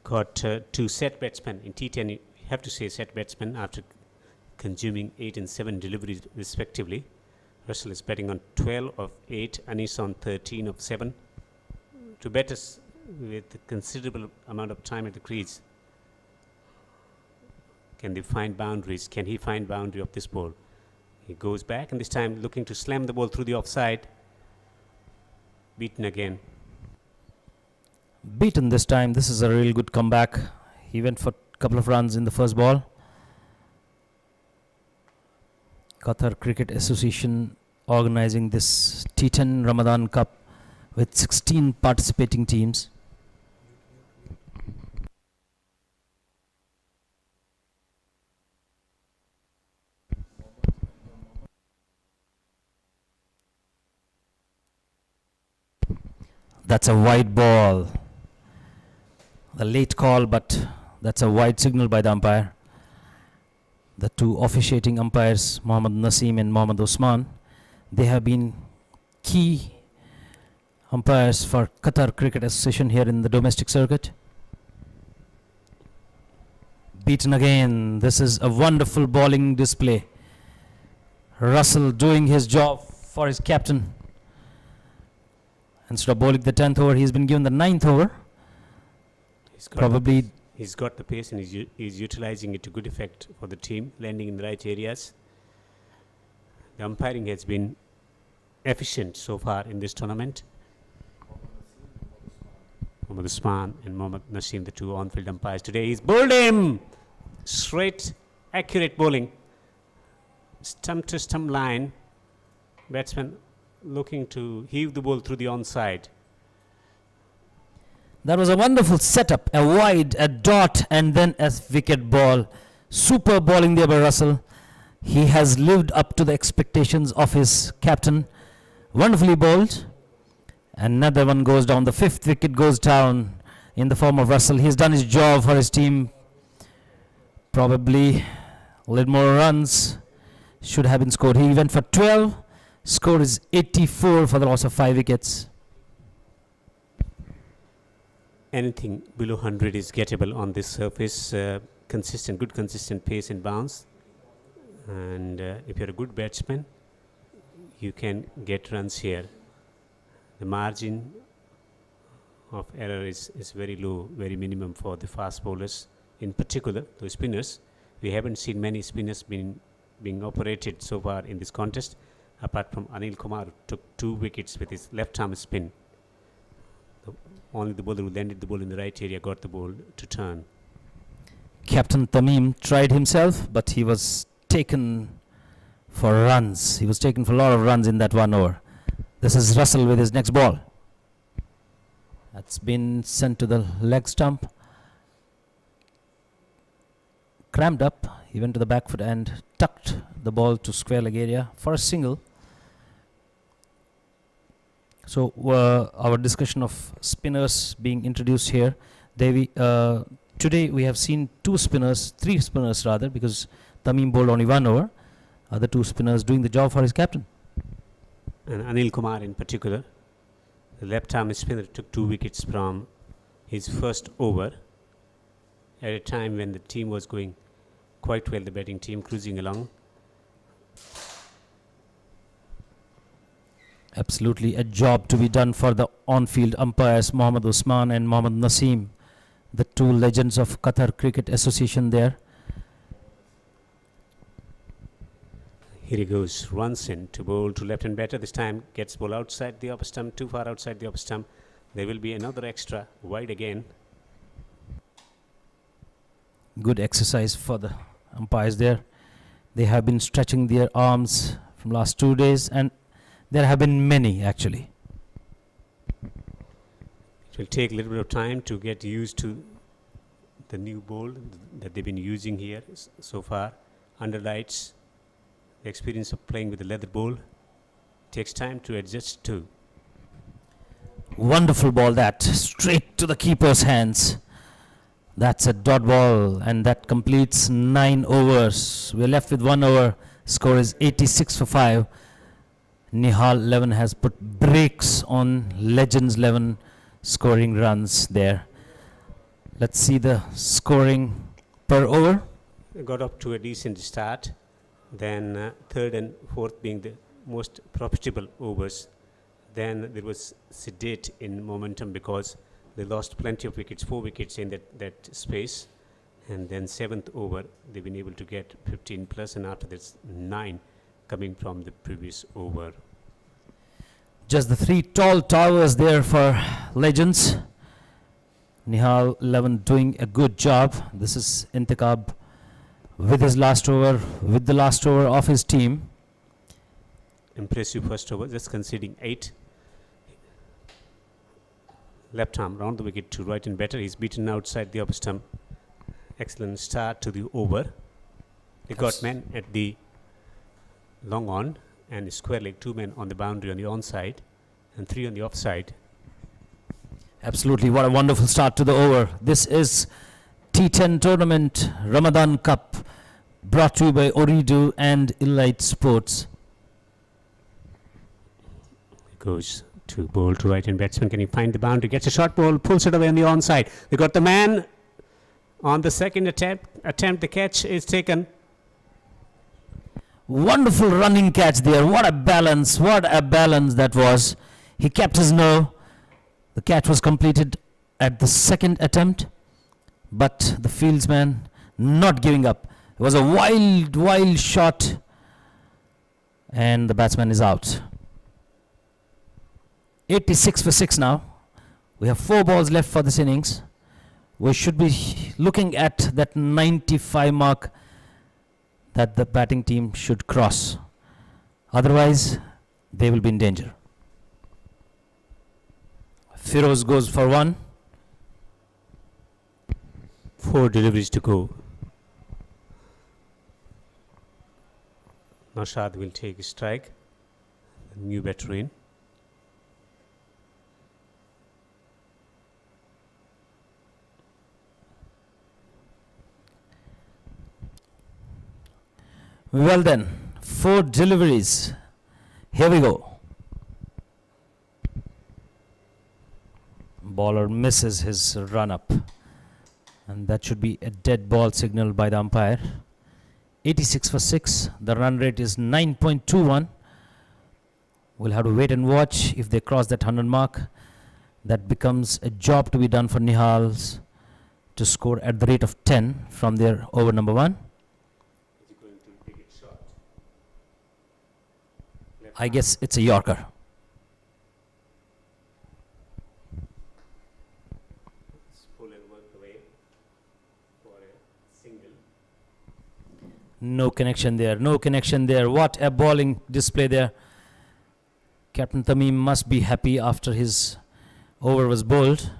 Got 2 set batsmen in T10. You have to say set batsmen after consuming 8 and 7 deliveries respectively. Russell is batting on 12 of 8, Anis on 13 of 7. To bat us with a considerable amount of time at the crease. Can they find boundaries? Can he find boundary of this ball? He goes back and this time looking to slam the ball through the offside. Beaten again. Beaten this time. This is a real good comeback. He went for a couple of runs in the first ball. Qatar Cricket Association organizing this T10 Ramadan Cup with 16 participating teams. That's a wide ball. A late call, but that's a wide signal by the umpire. The two officiating umpires, Mohammad Naseem and Mohammad Osman, they have been key umpires for Qatar Cricket Association here in the domestic circuit. Beaten again. This is a wonderful bowling display. Russell doing his job for his captain. Instead of bowling the 10th over, he's been given the 9th over. Probably He's got the pace and he's utilizing it to good effect for the team, landing in the right areas. The umpiring has been efficient so far in this tournament. Mohammad Usman and Mohammad Naseem, the two on-field umpires today. He's bowled him! Straight, accurate bowling. Stump to stump line. Batsman looking to heave the ball through the onside. that was a wonderful setup, a wide, a dot, and then a wicket ball. Super bowling there by Russell. He has lived up to the expectations of his captain. Wonderfully bowled. Another one goes down. The 5th wicket goes down in the form of Russell. He's done his job for his team. Probably a little more runs should have been scored. He went for 12. Score is 84 for the loss of 5 wickets. Anything below 100 is gettable on this surface. Good consistent pace and bounce. And if you're a good batsman, you can get runs here. The margin of error is very low, very minimum for the fast bowlers. In particular, the spinners. We haven't seen many spinners being operated so far in this contest, apart from Anil Kumar, who took 2 wickets with his left arm spin. Only the bowler who landed the ball in the right area got the ball to turn. Captain Tamim tried himself, but he was taken for runs. He was taken for a lot of runs in that 1 over. This is Russell with his next ball. That's been sent to the leg stump. Crammed up. He went to the back foot and tucked the ball to square leg area for a single. So our discussion of spinners being introduced here. Today we have seen 3 spinners rather, because Tamim bowled only 1 over. Other 2 spinners doing the job for his captain. And Anil Kumar in particular, the left arm spinner, took 2 wickets from his first over at a time when the team was going quite well, the batting team cruising along. Absolutely a job to be done for the on-field umpires, Mohammad Usman and Mohammad Naseem, the 2 legends of Qatar Cricket Association there. Here he goes, runs in to bowl to left-hand batter. This time gets ball outside the upper stump, too far outside the upper stump. There will be another extra, wide again. Good exercise for the umpires there. They have been stretching their arms from last 2 days, and there have been many actually. It will take a little bit of time to get used to the new ball that they've been using here so far. Under lights, the experience of playing with the leather ball takes time to adjust to. Wonderful ball that, straight to the keeper's hands. That's a dot ball, and that completes 9 overs. We're left with 1 over. Score is 86 for 5. Nihal 11 has put brakes on Legends 11 scoring runs there. Let's see the scoring per over. Got up to a decent start. Then 3rd and 4th being the most profitable overs. Then there was sedate in momentum because they lost plenty of wickets, 4 wickets in that space. And then 7th over, they've been able to get 15 plus, and after this 9 coming from the previous over. Just the 3 tall towers there for Legends. Nihal 11 doing a good job. This is Intikhab with the last over of his team. Impressive first over, just conceding 8. Left arm round the wicket to right and better. He's beaten outside the upper stump. Excellent start to the over. He got men at the long on and square leg, 2 men on the boundary on the onside and 3 on the offside. Absolutely, what a wonderful start to the over. This is T10 tournament Ramadan Cup, brought to you by Ooredoo and Elite Sports. Goes to bowl to right hand batsman. Can he find the boundary? Gets a short ball, pulls it away on the onside. They got the man on the second attempt. The catch is taken. Wonderful running catch there. What a balance that was. He kept his nerve. The catch was completed at the second attempt, but the fieldsman not giving up. It was a wild shot, and the batsman is out. 86 for 6 now. We have 4 balls left for this innings. We should be looking at that 95 mark that the batting team should cross. Otherwise, they will be in danger. Firoz goes for 1. 4 deliveries to go. Naushad will take a strike. The new veteran. Well then, 4 deliveries. Here we go. Bowler misses his run up, and that should be a dead ball signal by the umpire. 86 for 6. The run rate is 9.21. We'll have to wait and watch if they cross that 100 mark. That becomes a job to be done for Nihals to score at the rate of 10 from their over number 1. I guess it's a Yorker. No connection there. What a bowling display there. Captain Tamim must be happy after his over was bowled.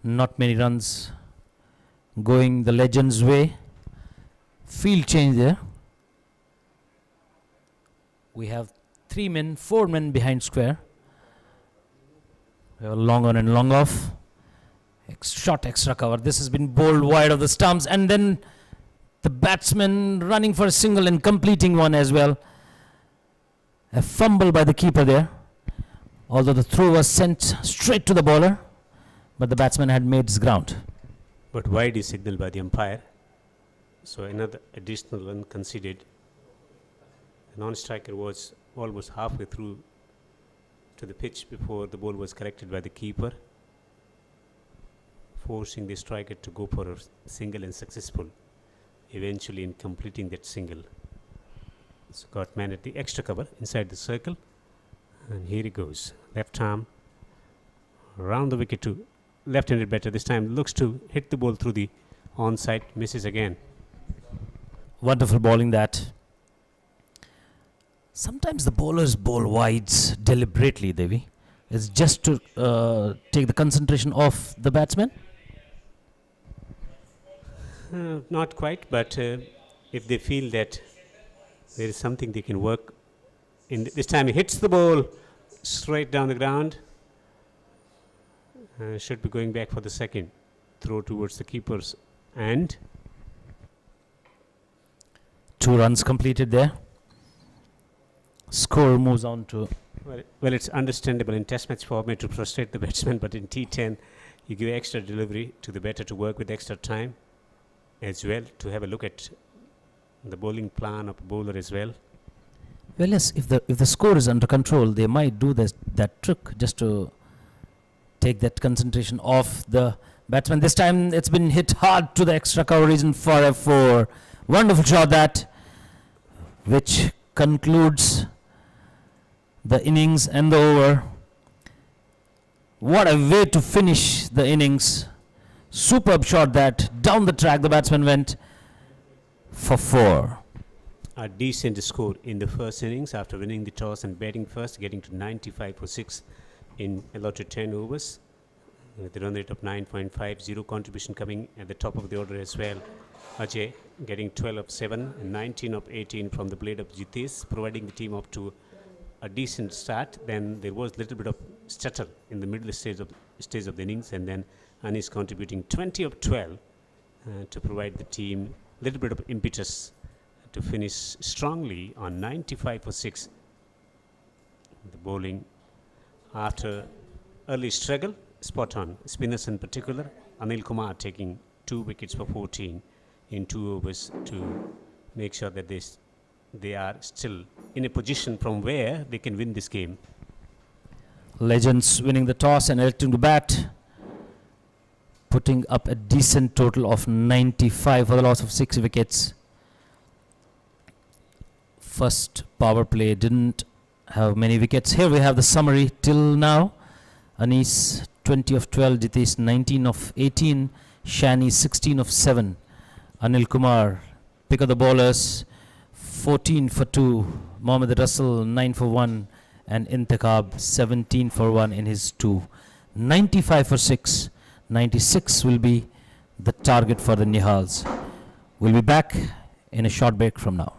Not many runs going the Legends' way. Field change there. We have 4 men behind square. We have a long on and long off. Short extra cover. This has been bowled wide of the stumps, and then the batsman running for a single and completing one as well. A fumble by the keeper there. Although the throw was sent straight to the bowler, but the batsman had made his ground. But wide is signaled by the umpire. So another additional run conceded. The non-striker was almost halfway through to the pitch before the ball was corrected by the keeper, forcing the striker to go for a single and successful, eventually in completing that single. So got man at the extra cover inside the circle, and here he goes. Left arm round the wicket to left-handed batter. This time looks to hit the ball through the onside, misses again. Wonderful bowling that. Sometimes the bowlers bowl wides deliberately, Devi. It's just to take the concentration off the batsman. Not quite, but if they feel that there is something they can work in. This time he hits the ball straight down the ground. Should be going back for the second throw towards the keepers, and 2 runs completed there. Score moves on to... Well, it's understandable in test match format to frustrate the batsman, but in T10 you give extra delivery to the batter to work with extra time as well, to have a look at the bowling plan of the bowler as well. Well, yes, if the score is under control, they might do that trick just to take that concentration off the batsman. This time it's been hit hard to the extra cover region for a 4. Wonderful shot that, which concludes the innings and the over. What a way to finish the innings. Superb shot that. Down the track the batsman went for 4. A decent score in the first innings after winning the toss and batting first, getting to 95 for 6 in allotted 10 overs. With the run rate of 9.50, contribution coming at the top of the order as well. Ajay getting 12 of 7 and 19 of 18 from the blade of Jitesh, providing the team up to a decent start. Then there was a little bit of stutter in the middle stage of stage of the innings, and then Anis contributing 20 of 12 to provide the team a little bit of impetus to finish strongly on 95 for 6. The bowling, after early struggle, spot on. Spinners in particular, Anil Kumar taking 2 wickets for 14 in 2 overs to make sure that they are still in a position from where they can win this game. Legends winning the toss and electing to bat, putting up a decent total of 95 for the loss of 6 wickets. First power play didn't have many wickets. Here we have the summary till now. Anis 20 of 12, Jitesh 19 of 18, Shani 16 of 7, Anil Kumar, pick of the bowlers, 14 for 2, Mohammad Russell 9 for 1, and Intikhab 17 for 1 in his 2. 95 for 6, 96 will be the target for the Nihals. We'll be back in a short break from now.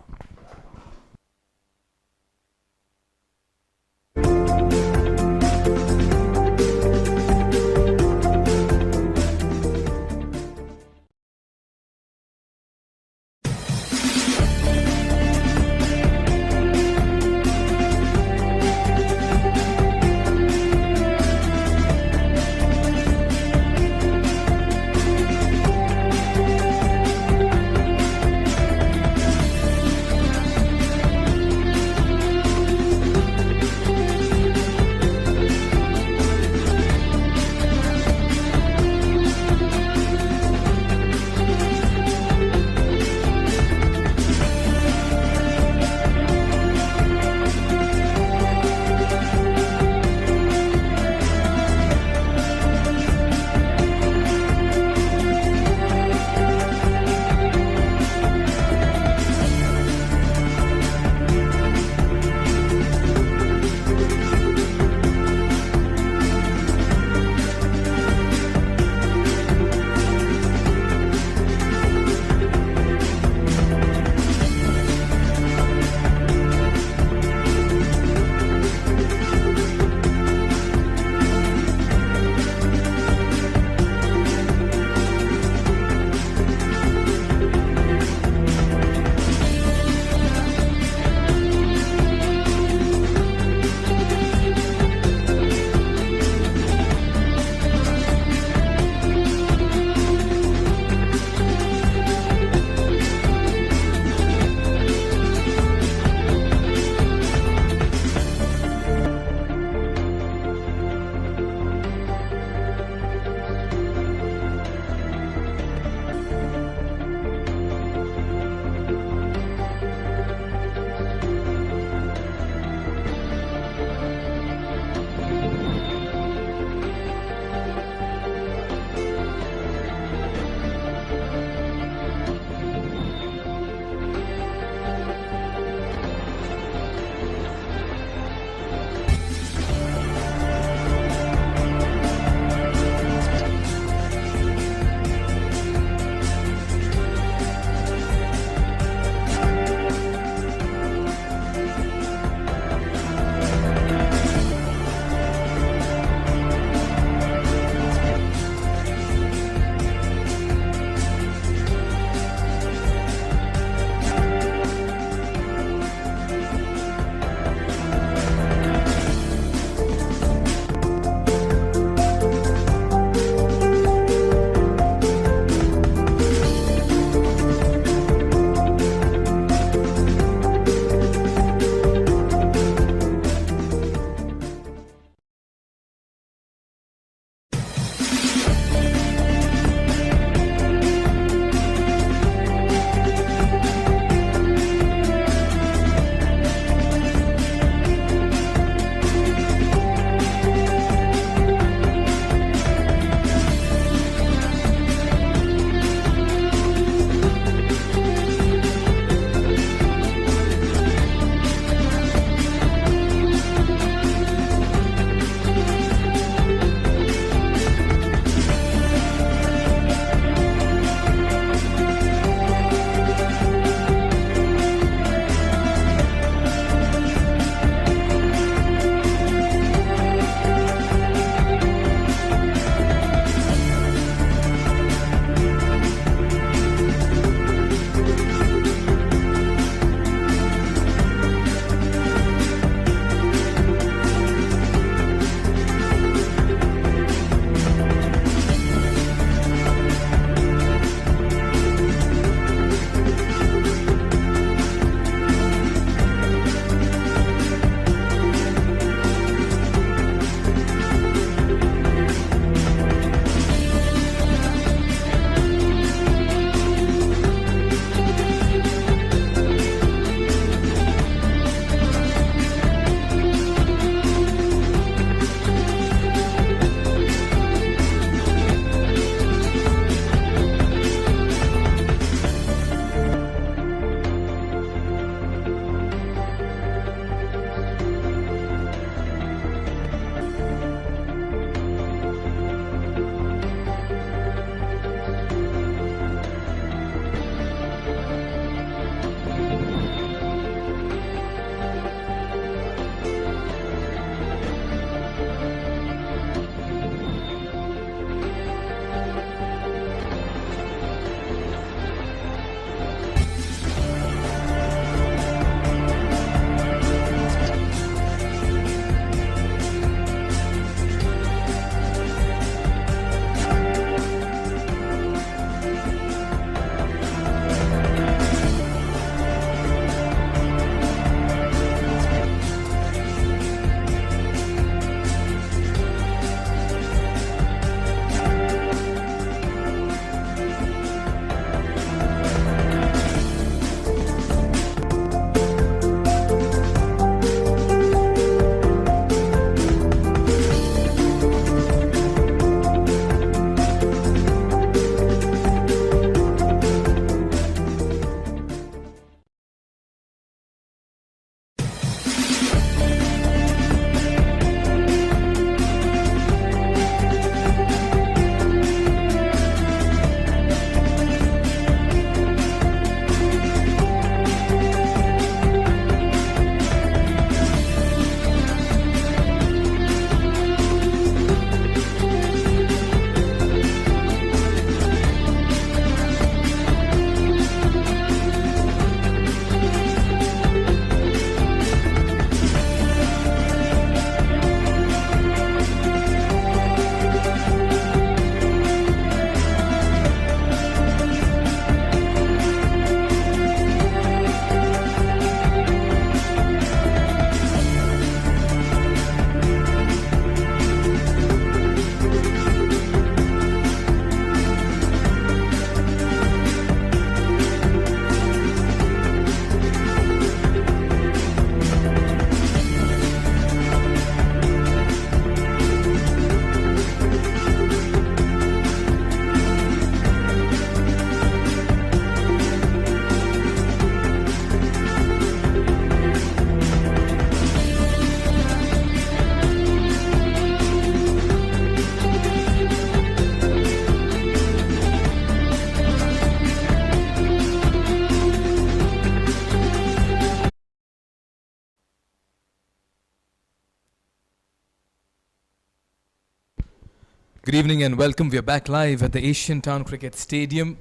Good evening and welcome. We are back live at the Asian Town Cricket Stadium.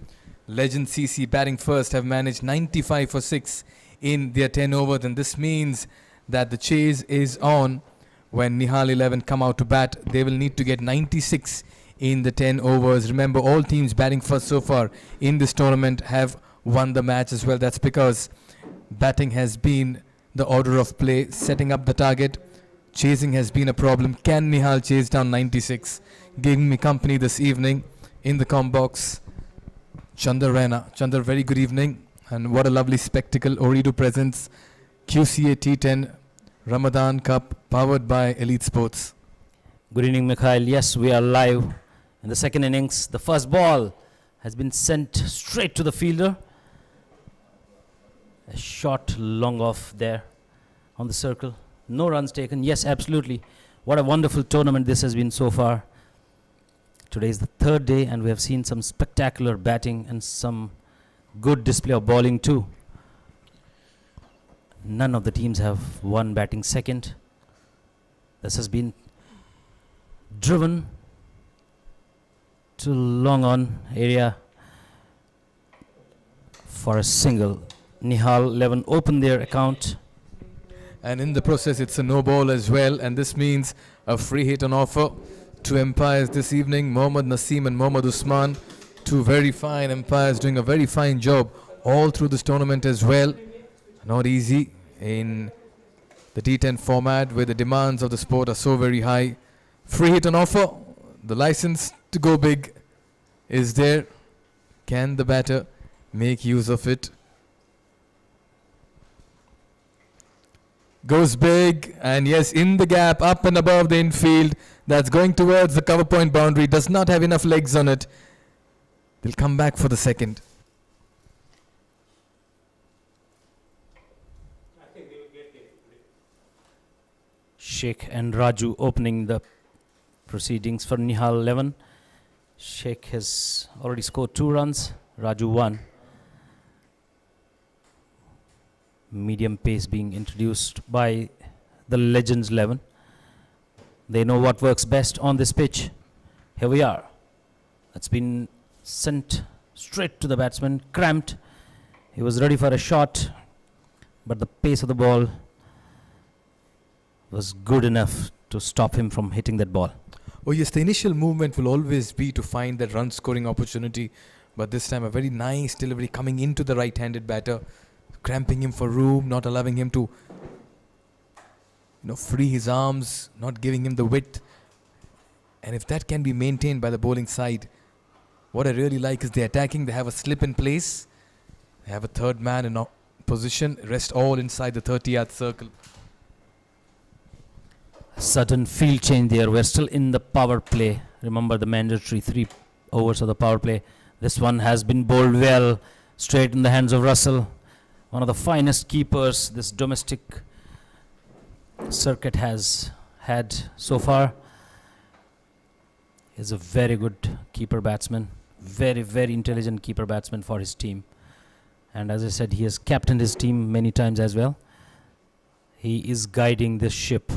Legend CC batting first have managed 95 for 6 in their 10 overs, and this means that the chase is on. When Nihal 11 come out to bat, they will need to get 96 in the 10 overs. Remember, all teams batting first so far in this tournament have won the match as well. That's because batting has been the order of play, setting up the target. Chasing has been a problem. Can Nihal chase down 96? Giving me company this evening in the com box, Chandar Raina. Chandar, very good evening. And what a lovely spectacle. Ooredoo presents QCA T10 Ramadan Cup powered by Elite Sports. Good evening, Mikhail. Yes, we are live in the second innings. The first ball has been sent straight to the fielder. A shot long off there on the circle. No runs taken. Yes, absolutely. What a wonderful tournament this has been so far. Today is the third day and we have seen some spectacular batting and some good display of bowling too. None of the teams have won batting second. This has been driven to long on area for a single. Nihal 11 opened their account. And in the process, it's a no ball as well. And this means a free hit on offer to umpires this evening. Mohammad Naseem and Mohammad Usman, two very fine umpires doing a very fine job all through this tournament as well. Not easy in the T10 format where the demands of the sport are so very high. Free hit on offer. The license to go big is there. Can the batter make use of it? Goes big, and yes, in the gap, up and above the infield. That's going towards the cover point boundary. Does not have enough legs on it. They'll come back for the second. Sheikh and Raju opening the proceedings for Nihal 11. Sheikh has already scored 2 runs. Raju 1. Medium pace being introduced by the Legends 11. They know what works best on this pitch. Here we are. That's been sent straight to the batsman, cramped. He was ready for a shot, but the pace of the ball was good enough to stop him from hitting that ball. Oh yes, the initial movement will always be to find that run scoring opportunity, but this time a very nice delivery coming into the right-handed batter, cramping him for room, not allowing him to free his arms, not giving him the width. And if that can be maintained by the bowling side, what I really like is they're attacking. They have a slip in place. They have a third man in position. Rest all inside the 30-yard circle. Sudden field change there. We're still in the power play. Remember the mandatory 3 overs of the power play. This one has been bowled well, straight in the hands of Russell. One of the finest keepers this domestic circuit has had so far. He's a very good keeper batsman. Very, very intelligent keeper batsman for his team. And as I said, he has captained his team many times as well. He is guiding this ship.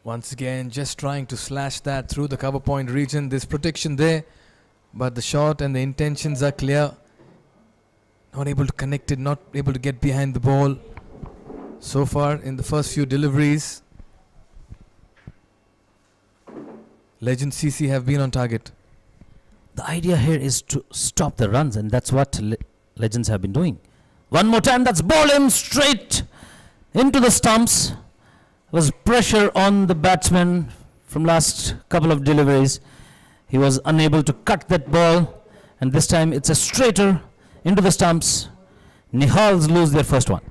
Once again, just trying to slash that through the cover point region. There's protection there, but the shot and the intentions are clear. Not able to connect it, not able to get behind the ball. So far in the first few deliveries, Legend CC have been on target. The idea here is to stop the runs, and that's what Legends have been doing. One more time, that's ball in straight into the stumps. Was pressure on the batsman from last couple of deliveries. He was unable to cut that ball, and this time it's a straighter into the stumps. Nihals lose their first one.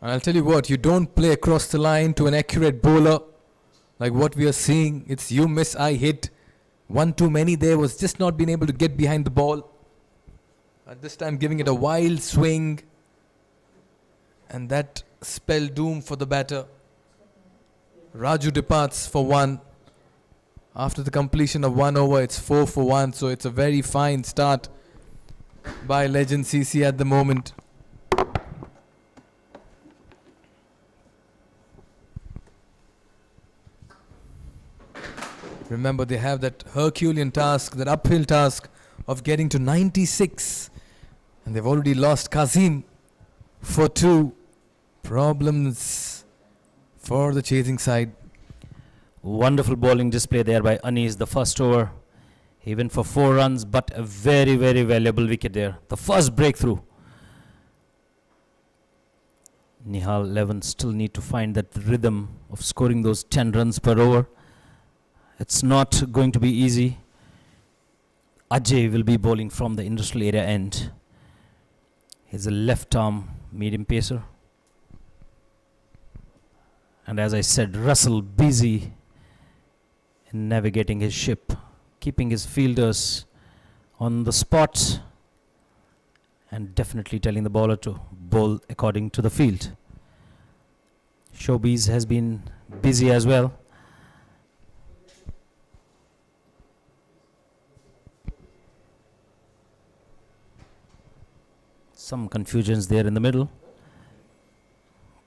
And I'll tell you what, you don't play across the line to an accurate bowler like what we are seeing. It's you miss, I hit. One too many there, was just not being able to get behind the ball. At this time giving it a wild swing, and that spelled doom for the batter. Raju departs for 1. After the completion of 1 over, it's 4 for 1, so it's a very fine start by Legend CC at the moment. Remember, they have that Herculean task, that uphill task of getting to 96. And they've already lost Kazim for 2. Problems for the chasing side. Wonderful bowling display there by Anis. The first over, he went for 4 runs, but a very, very valuable wicket there. The first breakthrough. Nihal 11 still need to find that rhythm of scoring those 10 runs per over. It's not going to be easy. Ajay will be bowling from the industrial area end. He's a left arm medium pacer. And as I said, Russell busy in navigating his ship, keeping his fielders on the spot, and definitely telling the bowler to bowl according to the field. Showbiz has been busy as well. Some confusions there in the middle,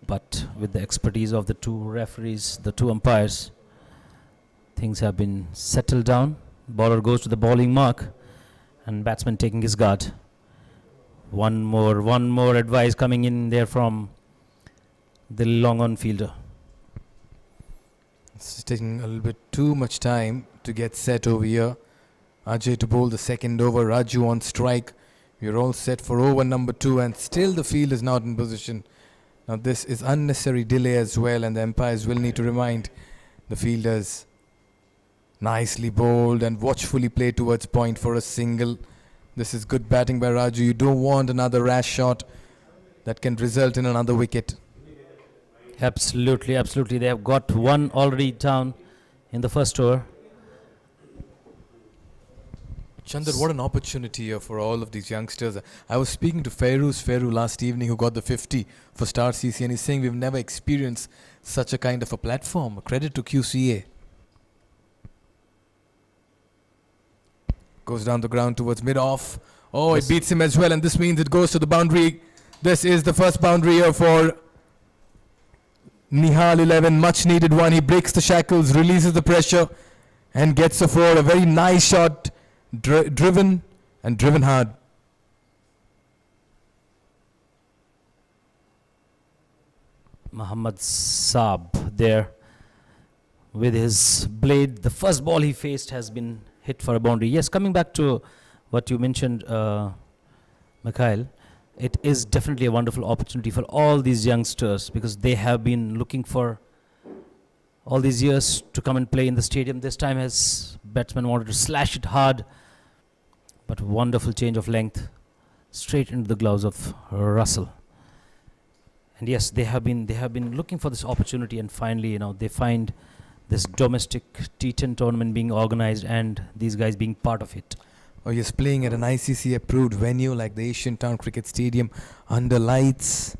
but with the expertise of the 2 referees, the 2 umpires, things have been settled down. Bowler goes to the bowling mark and batsman taking his guard. One more advice coming in there from the long on fielder. It's taking a little bit too much time to get set over here. Ajay to bowl the second over, Raju on strike. We're all set for over number 2, and still the field is not in position. Now this is unnecessary delay as well, and the umpires will need to remind the fielders. Nicely bowled and watchfully played towards point for a single. This is good batting by Raju. You don't want another rash shot that can result in another wicket. Absolutely, absolutely. They have got 1 already down in the first over. Chandar, what an opportunity here for all of these youngsters. I was speaking to Feru last evening, who got the 50 for Star CC, and he's saying we've never experienced such a kind of a platform. Credit to QCA. Goes down the ground towards mid-off. Oh, it beats him as well, and this means it goes to the boundary. This is the first boundary here for Nihal 11. Much needed one. He breaks the shackles, releases the pressure, and gets a 4. A very nice shot. Driven hard. Muhammad Saab there with his blade. The first ball he faced has been hit for a boundary. Yes, coming back to what you mentioned, Mikhail, it is definitely a wonderful opportunity for all these youngsters, because they have been looking for all these years to come and play in the stadium. This time as batsman wanted to slash it hard, but wonderful change of length straight into the gloves of Russell. And yes, they have been looking for this opportunity, and finally, they find this domestic T10 tournament being organized and these guys being part of it. Oh, he's playing at an ICC approved venue like the Asian Town Cricket Stadium under lights.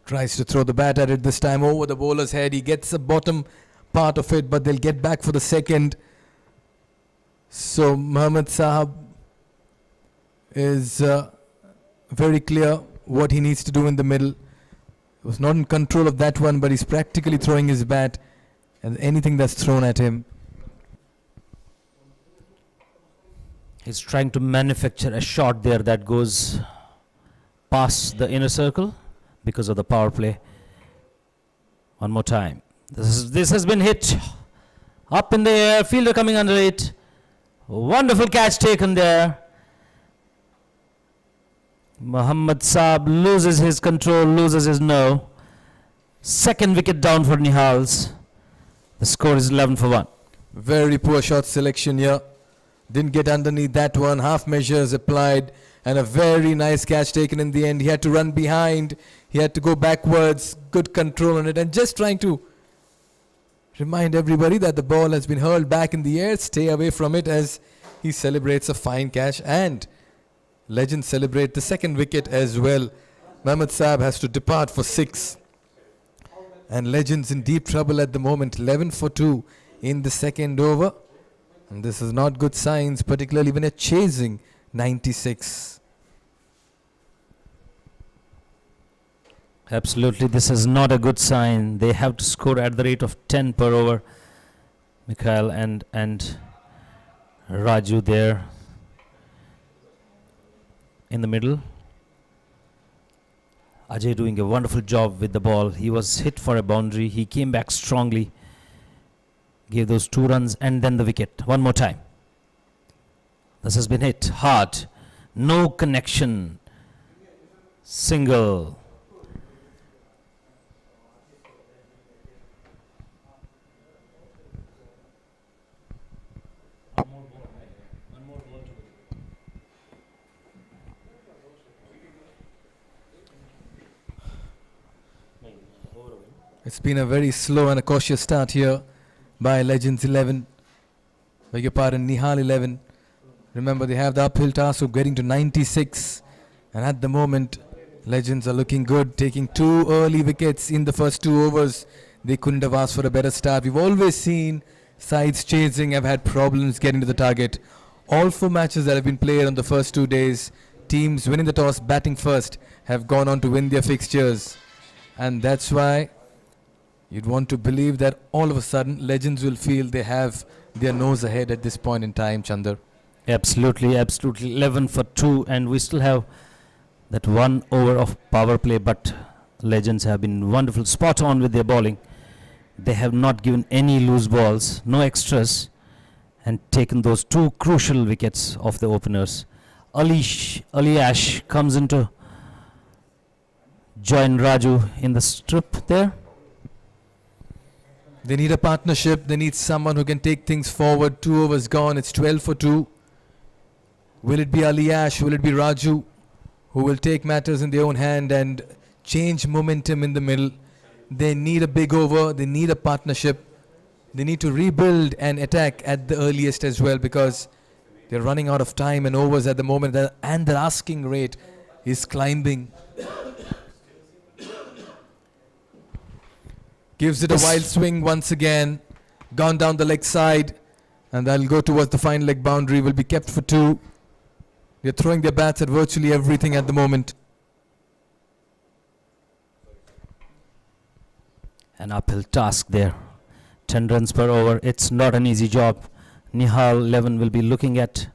Tries to throw the bat at it this time over the bowler's head. He gets the bottom part of it, but they'll get back for the second. So Muhammad Sahab is very clear what he needs to do in the middle. He was not in control of that one, but he's practically throwing his bat and anything that's thrown at him. He's trying to manufacture a shot there that goes past the inner circle because of the power play. One more time. This has been hit up in the air. Fielder coming under it. Wonderful catch taken there. Muhammad Saab loses his control, loses his nerve. Second wicket down for Nihals. The score is 11 for 1. Very poor shot selection here. Didn't get underneath that one. Half measures applied and a very nice catch taken in the end. He had to run behind. He had to go backwards. Good control on it. And just trying to remind everybody that the ball has been hurled back in the air. Stay away from it as he celebrates a fine catch. And legends celebrate the second wicket as well. Muhammad Saab has to depart for 6. And legends in deep trouble at the moment. 11 for 2 in the second over. And this is not good signs, particularly when they're chasing 96. Absolutely, this is not a good sign. They have to score at the rate of 10 per over. Mikhail and Raju there in the middle. Ajay doing a wonderful job with the ball. He was hit for a boundary. He came back strongly, gave those 2 runs and then the wicket. One more time. This has been hit hard. No connection. Single. It's been a very slow and a cautious start here by Legends 11. Beg your pardon, Nihal 11. Remember, they have the uphill task of getting to 96. And at the moment, Legends are looking good, taking 2 early wickets in the first 2 overs. They couldn't have asked for a better start. We've always seen sides chasing have had problems getting to the target. All 4 matches that have been played on the first 2 days, teams winning the toss, batting first, have gone on to win their fixtures. And that's why you'd want to believe that all of a sudden Legends will feel they have their nose ahead at this point in time, Chandar. Absolutely, absolutely. 11 for 2, and we still have that 1 over of power play, but Legends have been wonderful, spot on with their bowling. They have not given any loose balls, no extras, and taken those 2 crucial wickets of the openers. Aliash comes in to join Raju in the strip there. They need a partnership. They need someone who can take things forward. 2 overs gone. It's 12 for 2. Will it be Aliash? Will it be Raju who will take matters in their own hand and change momentum in the middle? They need a big over. They need a partnership. They need to rebuild and attack at the earliest as well, because they're running out of time and overs at the moment, and the asking rate is climbing. Gives it a wild swing once again. Gone down the leg side. And that'll go towards the fine leg boundary. Will be kept for 2. They're throwing their bats at virtually everything at the moment. An uphill task there. 10 runs per over. It's not an easy job. Nihal 11 will be looking at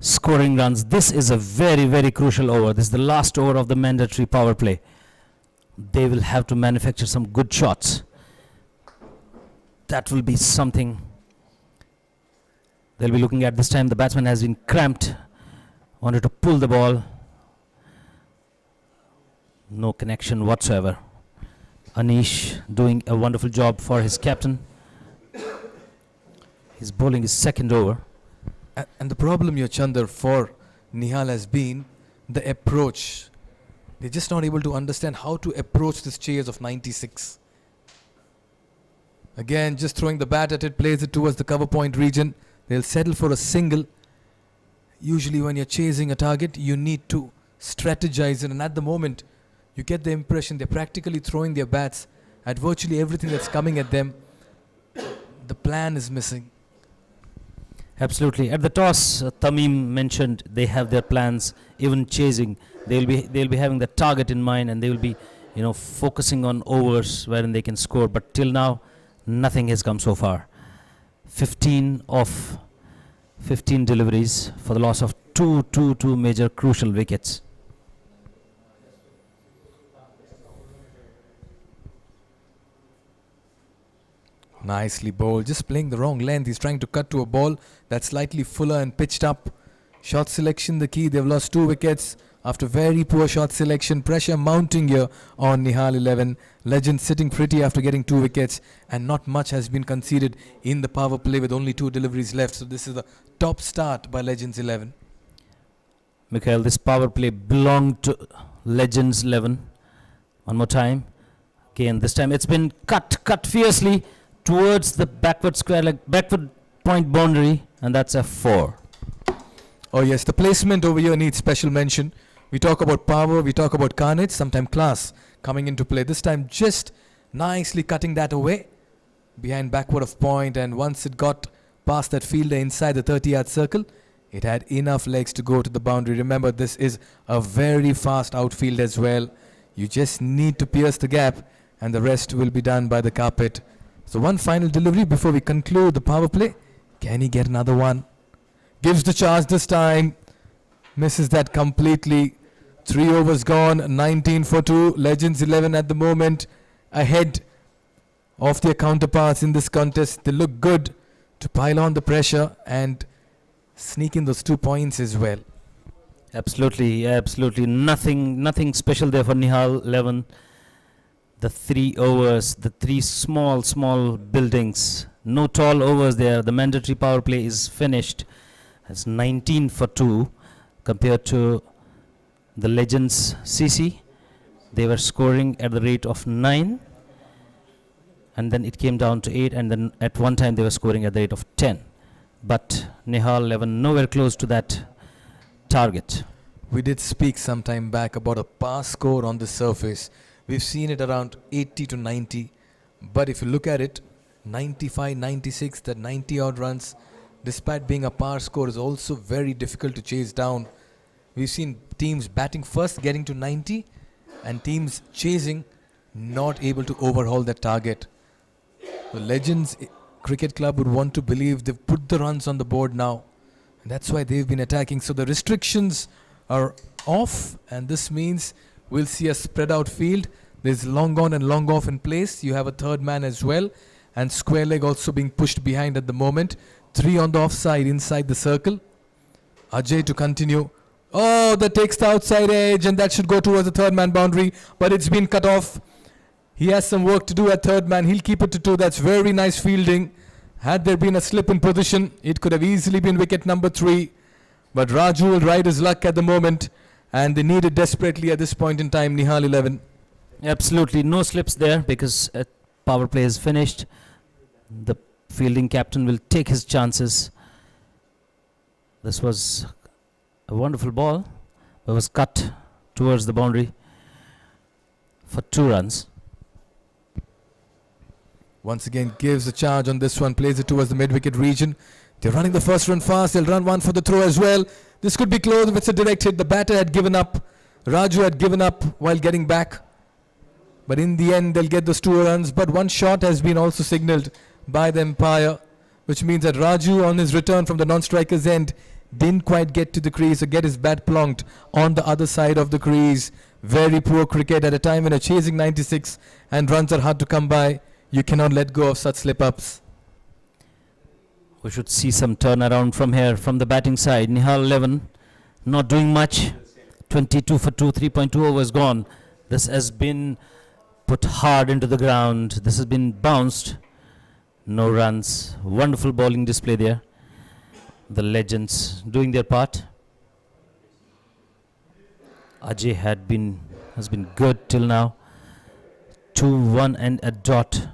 scoring runs. This is a very, very crucial over. This is the last over of the mandatory power play. They will have to manufacture some good shots. That will be something they'll be looking at this time. The batsman has been cramped, wanted to pull the ball. No connection whatsoever. Anish doing a wonderful job for his captain. He's bowling his 2nd over. And the problem here, Chandar, for Nihal has been the approach. They're just not able to understand how to approach this chase of 96. Again, just throwing the bat at it, plays it towards the cover point region. They'll settle for a single. Usually when you're chasing a target, you need to strategize it. And at the moment, you get the impression they're practically throwing their bats at virtually everything that's coming at them. The plan is missing. Absolutely. At the toss, Tamim mentioned they have their plans, even chasing. They'll be having the target in mind, and they will be, focusing on overs wherein they can score. But till now, nothing has come so far. 15 of 15 deliveries for the loss of two major crucial wickets. Nicely bowled, just playing the wrong length. He's trying to cut to a ball that's slightly fuller and pitched up. Shot selection the key. They've lost 2 wickets after very poor shot selection. Pressure mounting here on Nihal 11. Legend sitting pretty after getting 2 wickets, and not much has been conceded in the power play with only 2 deliveries left. So this is the top start by Legends 11. Mikhail, this power play belonged to Legends 11. One more time. Okay, and this time it's been cut fiercely towards the backward square leg, backward point boundary, and that's a 4. Oh yes, the placement over here needs special mention. We talk about power, we talk about carnage, sometimes class coming into play. This time just nicely cutting that away behind backward of point, and once it got past that fielder inside the 30-yard circle, it had enough legs to go to the boundary. Remember, this is a very fast outfield as well. You just need to pierce the gap, and the rest will be done by the carpet. So one final delivery before we conclude the power play. Can he get another one? Gives the charge this time. Misses that completely. 3 overs gone, 19 for 2. Legends 11 at the moment, ahead of their counterparts in this contest. They look good to pile on the pressure and sneak in those 2 points as well. Absolutely, absolutely. Nothing special there for Nihal 11. The 3 overs, the 3 small buildings. No tall overs there. The mandatory power play is finished. It's 19 for 2 compared to the Legends CC. They were scoring at the rate of 9. And then it came down to 8. And then at one time they were scoring at the rate of 10. But Nihal 11 nowhere close to that target. We did speak some time back about a par score on the surface. We've seen it around 80 to 90. But if you look at it, 95, 96, that 90 odd runs, despite being a par score, is also very difficult to chase down. We've seen teams batting first, getting to 90, and teams chasing, not able to overhaul that target. The Legends Cricket Club would want to believe they've put the runs on the board now. And that's why they've been attacking. So the restrictions are off, and this means we'll see a spread out field. There's long on and long off in place. You have a third man as well, and square leg also being pushed behind at the moment. 3 on the offside inside the circle. Ajay to continue. Oh, that takes the outside edge, and that should go towards the third man boundary, but it's been cut off. He has some work to do at third man. He'll keep it to 2. That's very nice fielding. Had there been a slip in position, it could have easily been wicket number 3. But Raju will ride his luck at the moment, and they need it desperately at this point in time, Nihal 11. Absolutely no slips there because power play is finished. The fielding captain will take his chances. This was a wonderful ball. It was cut towards the boundary for 2 runs. Once again gives a charge on this one, plays it towards the mid-wicket region. They're running the first run fast. They'll run one for the throw as well. This could be close if it's a direct hit. The batter had given up. Raju had given up while getting back. But in the end, they'll get those 2 runs. But one shot has been also signalled by the umpire, which means that Raju, on his return from the non-striker's end, didn't quite get to the crease or get his bat plonked on the other side of the crease. Very poor cricket at a time when you're chasing 96 and runs are hard to come by. You cannot let go of such slip-ups. We should see some turnaround from here, from the batting side. Nihal 11 not doing much. 22 for 2, 3.2 overs gone. This has been put hard into the ground. This has been bounced. No runs. Wonderful bowling display there. The Legends doing their part. Ajay has been good till now. 2, 1 and a dot.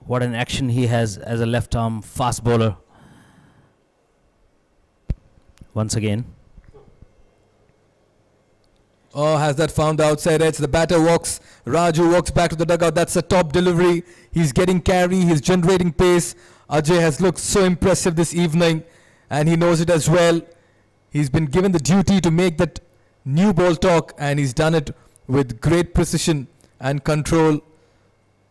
What an action he has as a left arm fast bowler. Once again. Oh, has that found the outside edge? The batter walks. Raju walks back to the dugout. That's a top delivery. He's getting carry. He's generating pace. Ajay has looked so impressive this evening, and he knows it as well. He's been given the duty to make that new ball talk, and he's done it with great precision and control.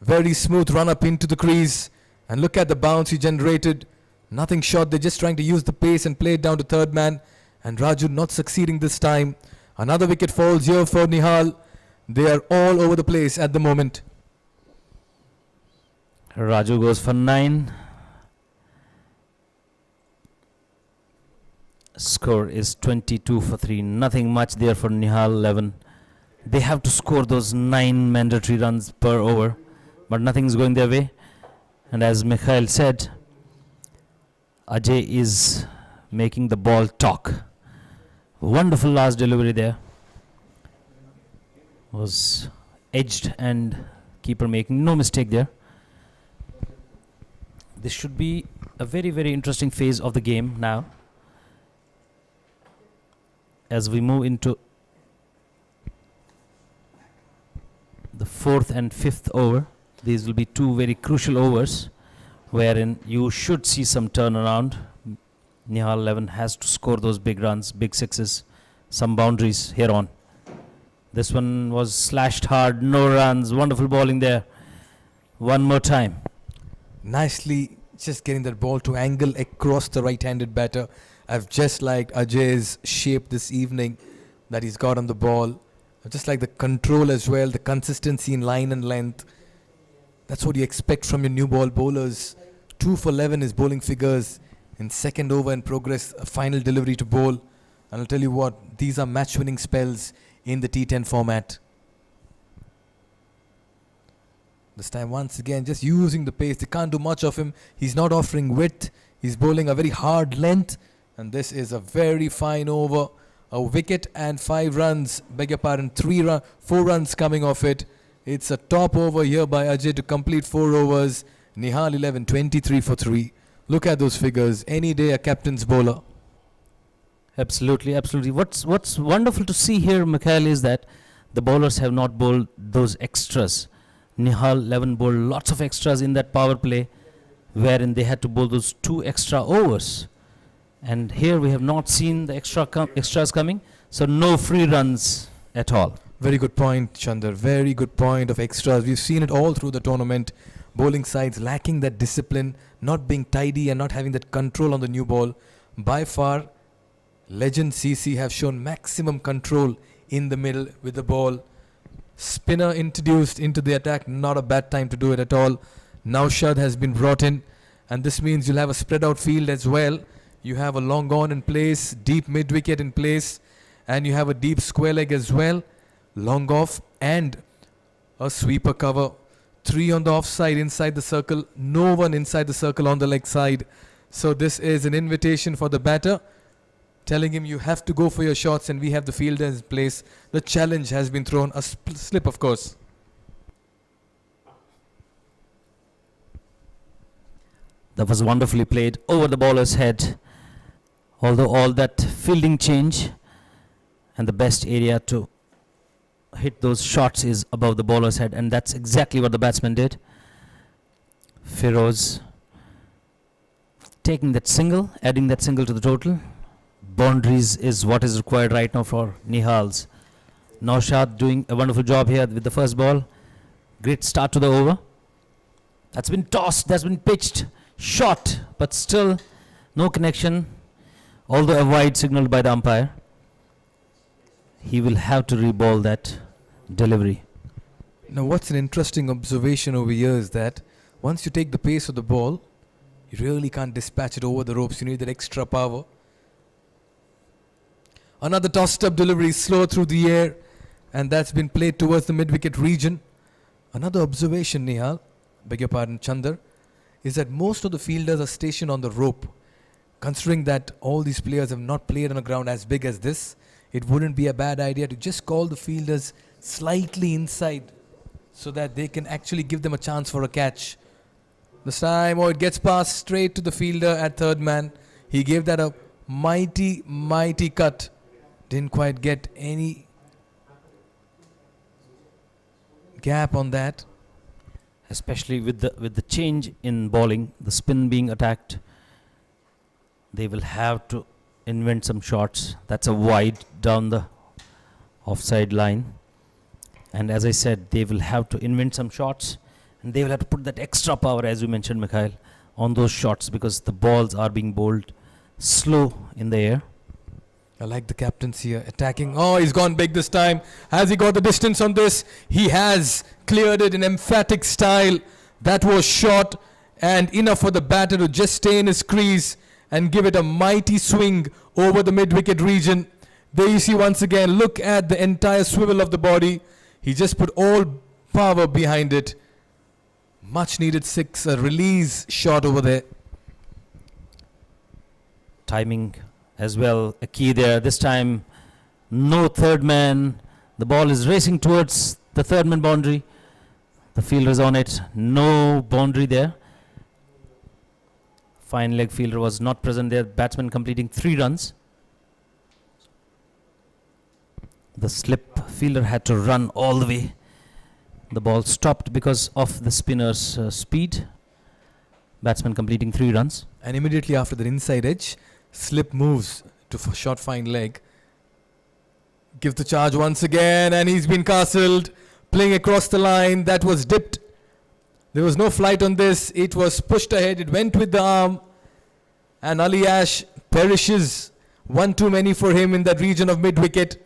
Very smooth run up into the crease, and look at the bounce he generated. Nothing short. They're just trying to use the pace and play it down to third man, and Raju not succeeding this time. Another wicket falls here for Nihal. They are all over the place at the moment. Raju goes for 9. Score is 22 for 3. Nothing much there for Nihal 11. They have to score those 9 mandatory runs per over, but nothing's going their way. And as Mikhail said, Ajay is making the ball talk. Wonderful last delivery there. Was edged and keeper making no mistake there. This should be a very, very interesting phase of the game now. As we move into the 4th and 5th over, these will be 2 very crucial overs wherein you should see some turnaround. Nihal 11 has to score those big runs, big sixes, some boundaries here on. This one was slashed hard, no runs. Wonderful bowling there. One more time. Nicely just getting that ball to angle across the right-handed batter. I've just liked Ajay's shape this evening that he's got on the ball. I just like the control as well, the consistency in line and length. That's what you expect from your new ball bowlers. 2 for 11 is bowling figures in second over in progress, a final delivery to bowl. And I'll tell you what, these are match-winning spells in the T10 format. This time once again just using the pace. They can't do much of him. He's not offering width. He's bowling a very hard length. And this is a very fine over. A wicket and 5 runs. Beg your pardon, 4 runs coming off it. It's a top over here by Ajay to complete 4 overs. Nihal 11, 23 for 3. Look at those figures. Any day a captain's bowler. Absolutely, absolutely. What's wonderful to see here, Mikhail, is that the bowlers have not bowled those extras. Nihal 11 bowled lots of extras in that power play, wherein they had to bowl those 2 extra overs. And here we have not seen the extras coming, so no free runs at all. Very good point, Chandar. Very good point of extras. We've seen it all through the tournament. Bowling sides lacking that discipline, not being tidy and not having that control on the new ball. By far, Legend CC have shown maximum control in the middle with the ball. Spinner introduced into the attack, not a bad time to do it at all. Naushad has been brought in, and this means you'll have a spread out field as well. You have a long on in place, deep mid wicket in place, and you have a deep square leg as well. Long off and a sweeper cover. 3 on the offside inside the circle, no one inside the circle on the leg side. So this is an invitation for the batter, telling him you have to go for your shots, and we have the fielder in place. The challenge has been thrown, a slip of course. That was wonderfully played over the bowler's head. Although all that fielding change, and the best area to hit those shots is above the bowler's head, and that's exactly what the batsman did. Feroz taking that single, adding that single to the total. Boundaries is what is required right now for Nihal's. Naushad doing a wonderful job here with the first ball. Great start to the over. That's been tossed, that's been pitched, shot, but still no connection. Although a wide signaled by the umpire. He will have to re-ball that delivery. Now what's an interesting observation over here is that once you take the pace of the ball, you really can't dispatch it over the ropes. You need that extra power. Another tossed up delivery, slow through the air, and that's been played towards the mid-wicket region. Another observation, Nihal, beg your pardon, Chandar, is that most of the fielders are stationed on the rope. Considering that all these players have not played on a ground as big as this, it wouldn't be a bad idea to just call the fielders slightly inside so that they can actually give them a chance for a catch. This time, it gets passed straight to the fielder at third man. He gave that a mighty, mighty cut. Didn't quite get any gap on that. Especially with the change in bowling, the spin being attacked, they will have to invent some shots. That's a wide down the offside line. And as I said, they will have to invent some shots, and they will have to put that extra power, as you mentioned, Mikhail, on those shots, because the balls are being bowled slow in the air. I like the captains here attacking. Oh, he's gone big this time. Has he got the distance on this? He has cleared it in emphatic style. That was short and enough for the batter to just stay in his crease and give it a mighty swing over the mid-wicket region. There you see once again, look at the entire swivel of the body. He just put all power behind it. Much needed 6, a release shot over there. Timing as well, a key there. This time, no third man. The ball is racing towards the third man boundary. The fielder is on it. No boundary there. Fine leg fielder was not present there. Batsman completing 3 runs. The slip fielder had to run all the way. The ball stopped because of the spinner's speed. Batsman completing 3 runs. And immediately after the inside edge, slip moves to short fine leg. Give the charge once again, and he's been castled. Playing across the line, that was dipped. There was no flight on this. It was pushed ahead. It went with the arm. And Ali Ash perishes. One too many for him in that region of mid-wicket.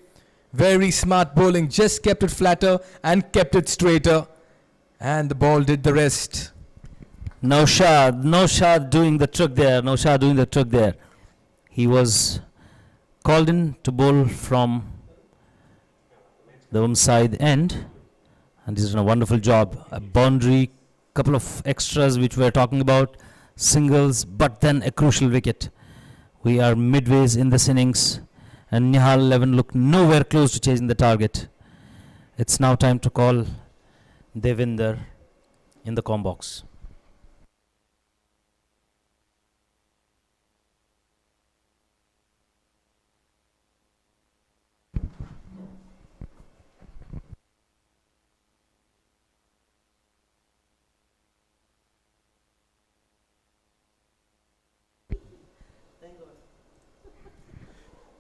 Very smart bowling. Just kept it flatter and kept it straighter. And the ball did the rest. Naushad doing the trick there. He was called in to bowl from the side end, and he's done a wonderful job. A boundary, couple of extras which we're talking about, singles, but then a crucial wicket. We are midways in this innings, and Nihal 11 look nowhere close to chasing the target. It's now time to call Devinder in the com box.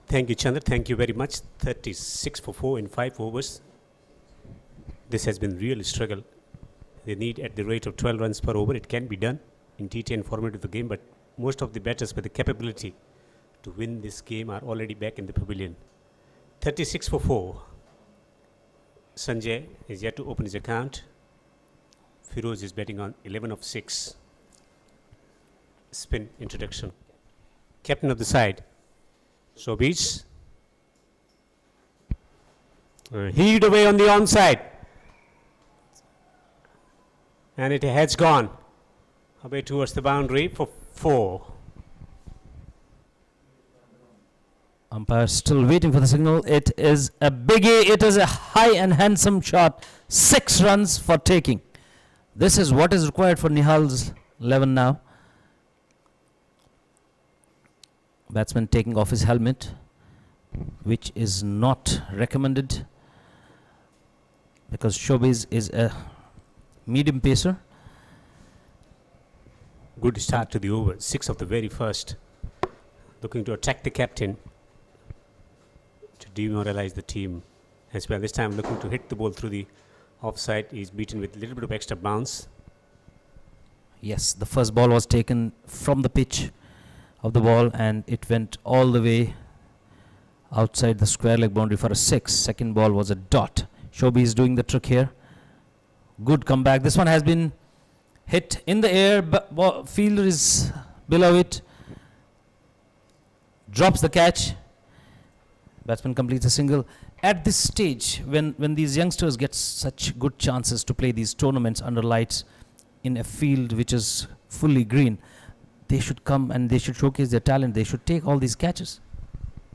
Thank you, Chandra. Thank you very much. 36 for 4 in 5 overs. This has been really struggle. They need at the rate of 12 runs per over. It can be done in T10 format of the game, but most of the batters with the capability to win this game are already back in the pavilion. 36 for 4. Sanjay is yet to open his account. Firoz is betting on 11 of 6. Spin introduction. Captain of the side. Showbiz. Heaved away on the onside. And it has gone away towards the boundary for 4. Umpire still waiting for the signal. It is a biggie. It is a high and handsome shot. 6 runs for taking. This is what is required for Nihal's 11 now. Batsman taking off his helmet, which is not recommended because Showbiz is a medium pacer. Good start to the over. 6 of the very first. Looking to attack the captain to demoralize the team as well. This time looking to hit the ball through the offside. He's beaten with a little bit of extra bounce. Yes, the first ball was taken from the pitch of the ball and it went all the way outside the square leg boundary for a 6. Second ball was a dot. Showbiz is doing the trick here. Good comeback. This one has been hit in the air, but fielder is below it. Drops the catch. Batsman completes a single. At this stage, when these youngsters get such good chances to play these tournaments under lights in a field which is fully green, they should come and they should showcase their talent. They should take all these catches.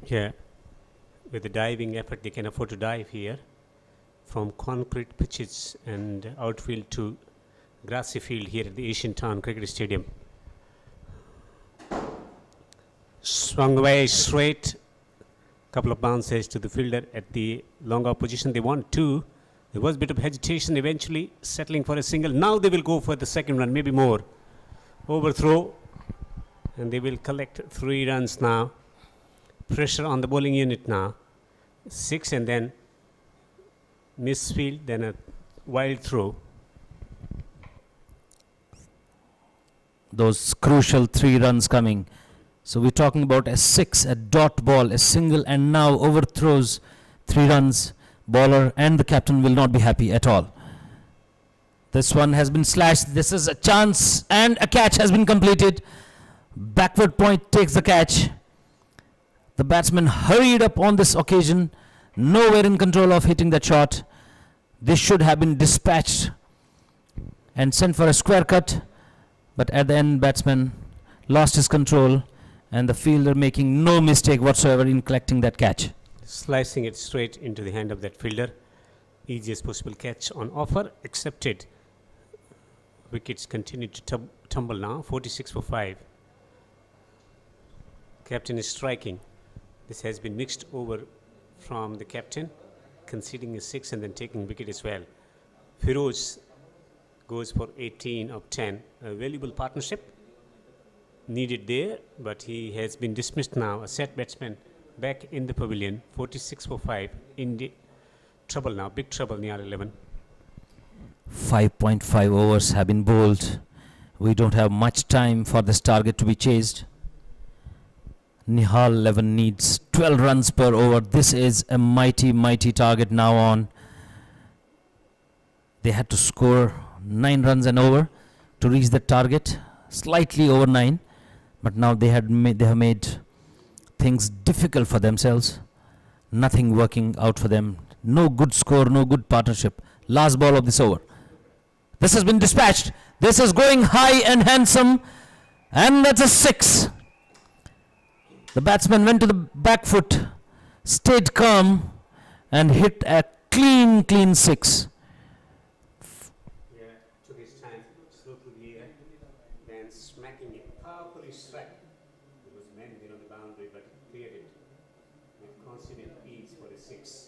Yeah. With the diving effort, they can afford to dive here. From concrete pitches and outfield to grassy field here at the Asian Town Cricket Stadium. Swung away straight. Couple of bounces to the fielder at the long off position. They want 2. There was a bit of hesitation, eventually settling for a single. Now they will go for the second run, maybe more. Overthrow. And they will collect 3 runs now. Pressure on the bowling unit now. 6 and then misfield, then a wild throw. Those crucial 3 runs coming. So we're talking about a 6, a dot ball, a single, and now overthrows 3 runs. Bowler and the captain will not be happy at all. This one has been slashed. This is a chance and a catch has been completed. Backward point takes the catch. The batsman hurried up on this occasion. Nowhere in control of hitting that shot. This should have been dispatched and sent for a square cut. But at the end, batsman lost his control and the fielder making no mistake whatsoever in collecting that catch. Slicing it straight into the hand of that fielder. Easiest possible catch on offer. Accepted. Wickets continue to tumble now. 46 for 5. Captain is striking. This has been mixed over from the captain, conceding a 6 and then taking wicket as well. Firoz goes for 18 of 10. A valuable partnership needed there, but he has been dismissed now. A set batsman back in the pavilion. 46 for 5. In the trouble now. Big trouble, Nihal 11. 5.5 overs have been bowled. We don't have much time for this target to be chased. Nihal 11 needs 12 runs per over. This is a mighty, mighty target now on. They had to score 9 runs and over to reach the target, slightly over 9. But now they have made things difficult for themselves. Nothing working out for them. No good score, no good partnership. Last ball of this over. This has been dispatched. This is going high and handsome. And that's a 6. The batsman went to the back foot, stayed calm, and hit a clean, clean 6. Yeah, took his time, slow to the air, then smacking it, powerfully struck. There was men there on the boundary, but he cleared it with consummate ease for a 6.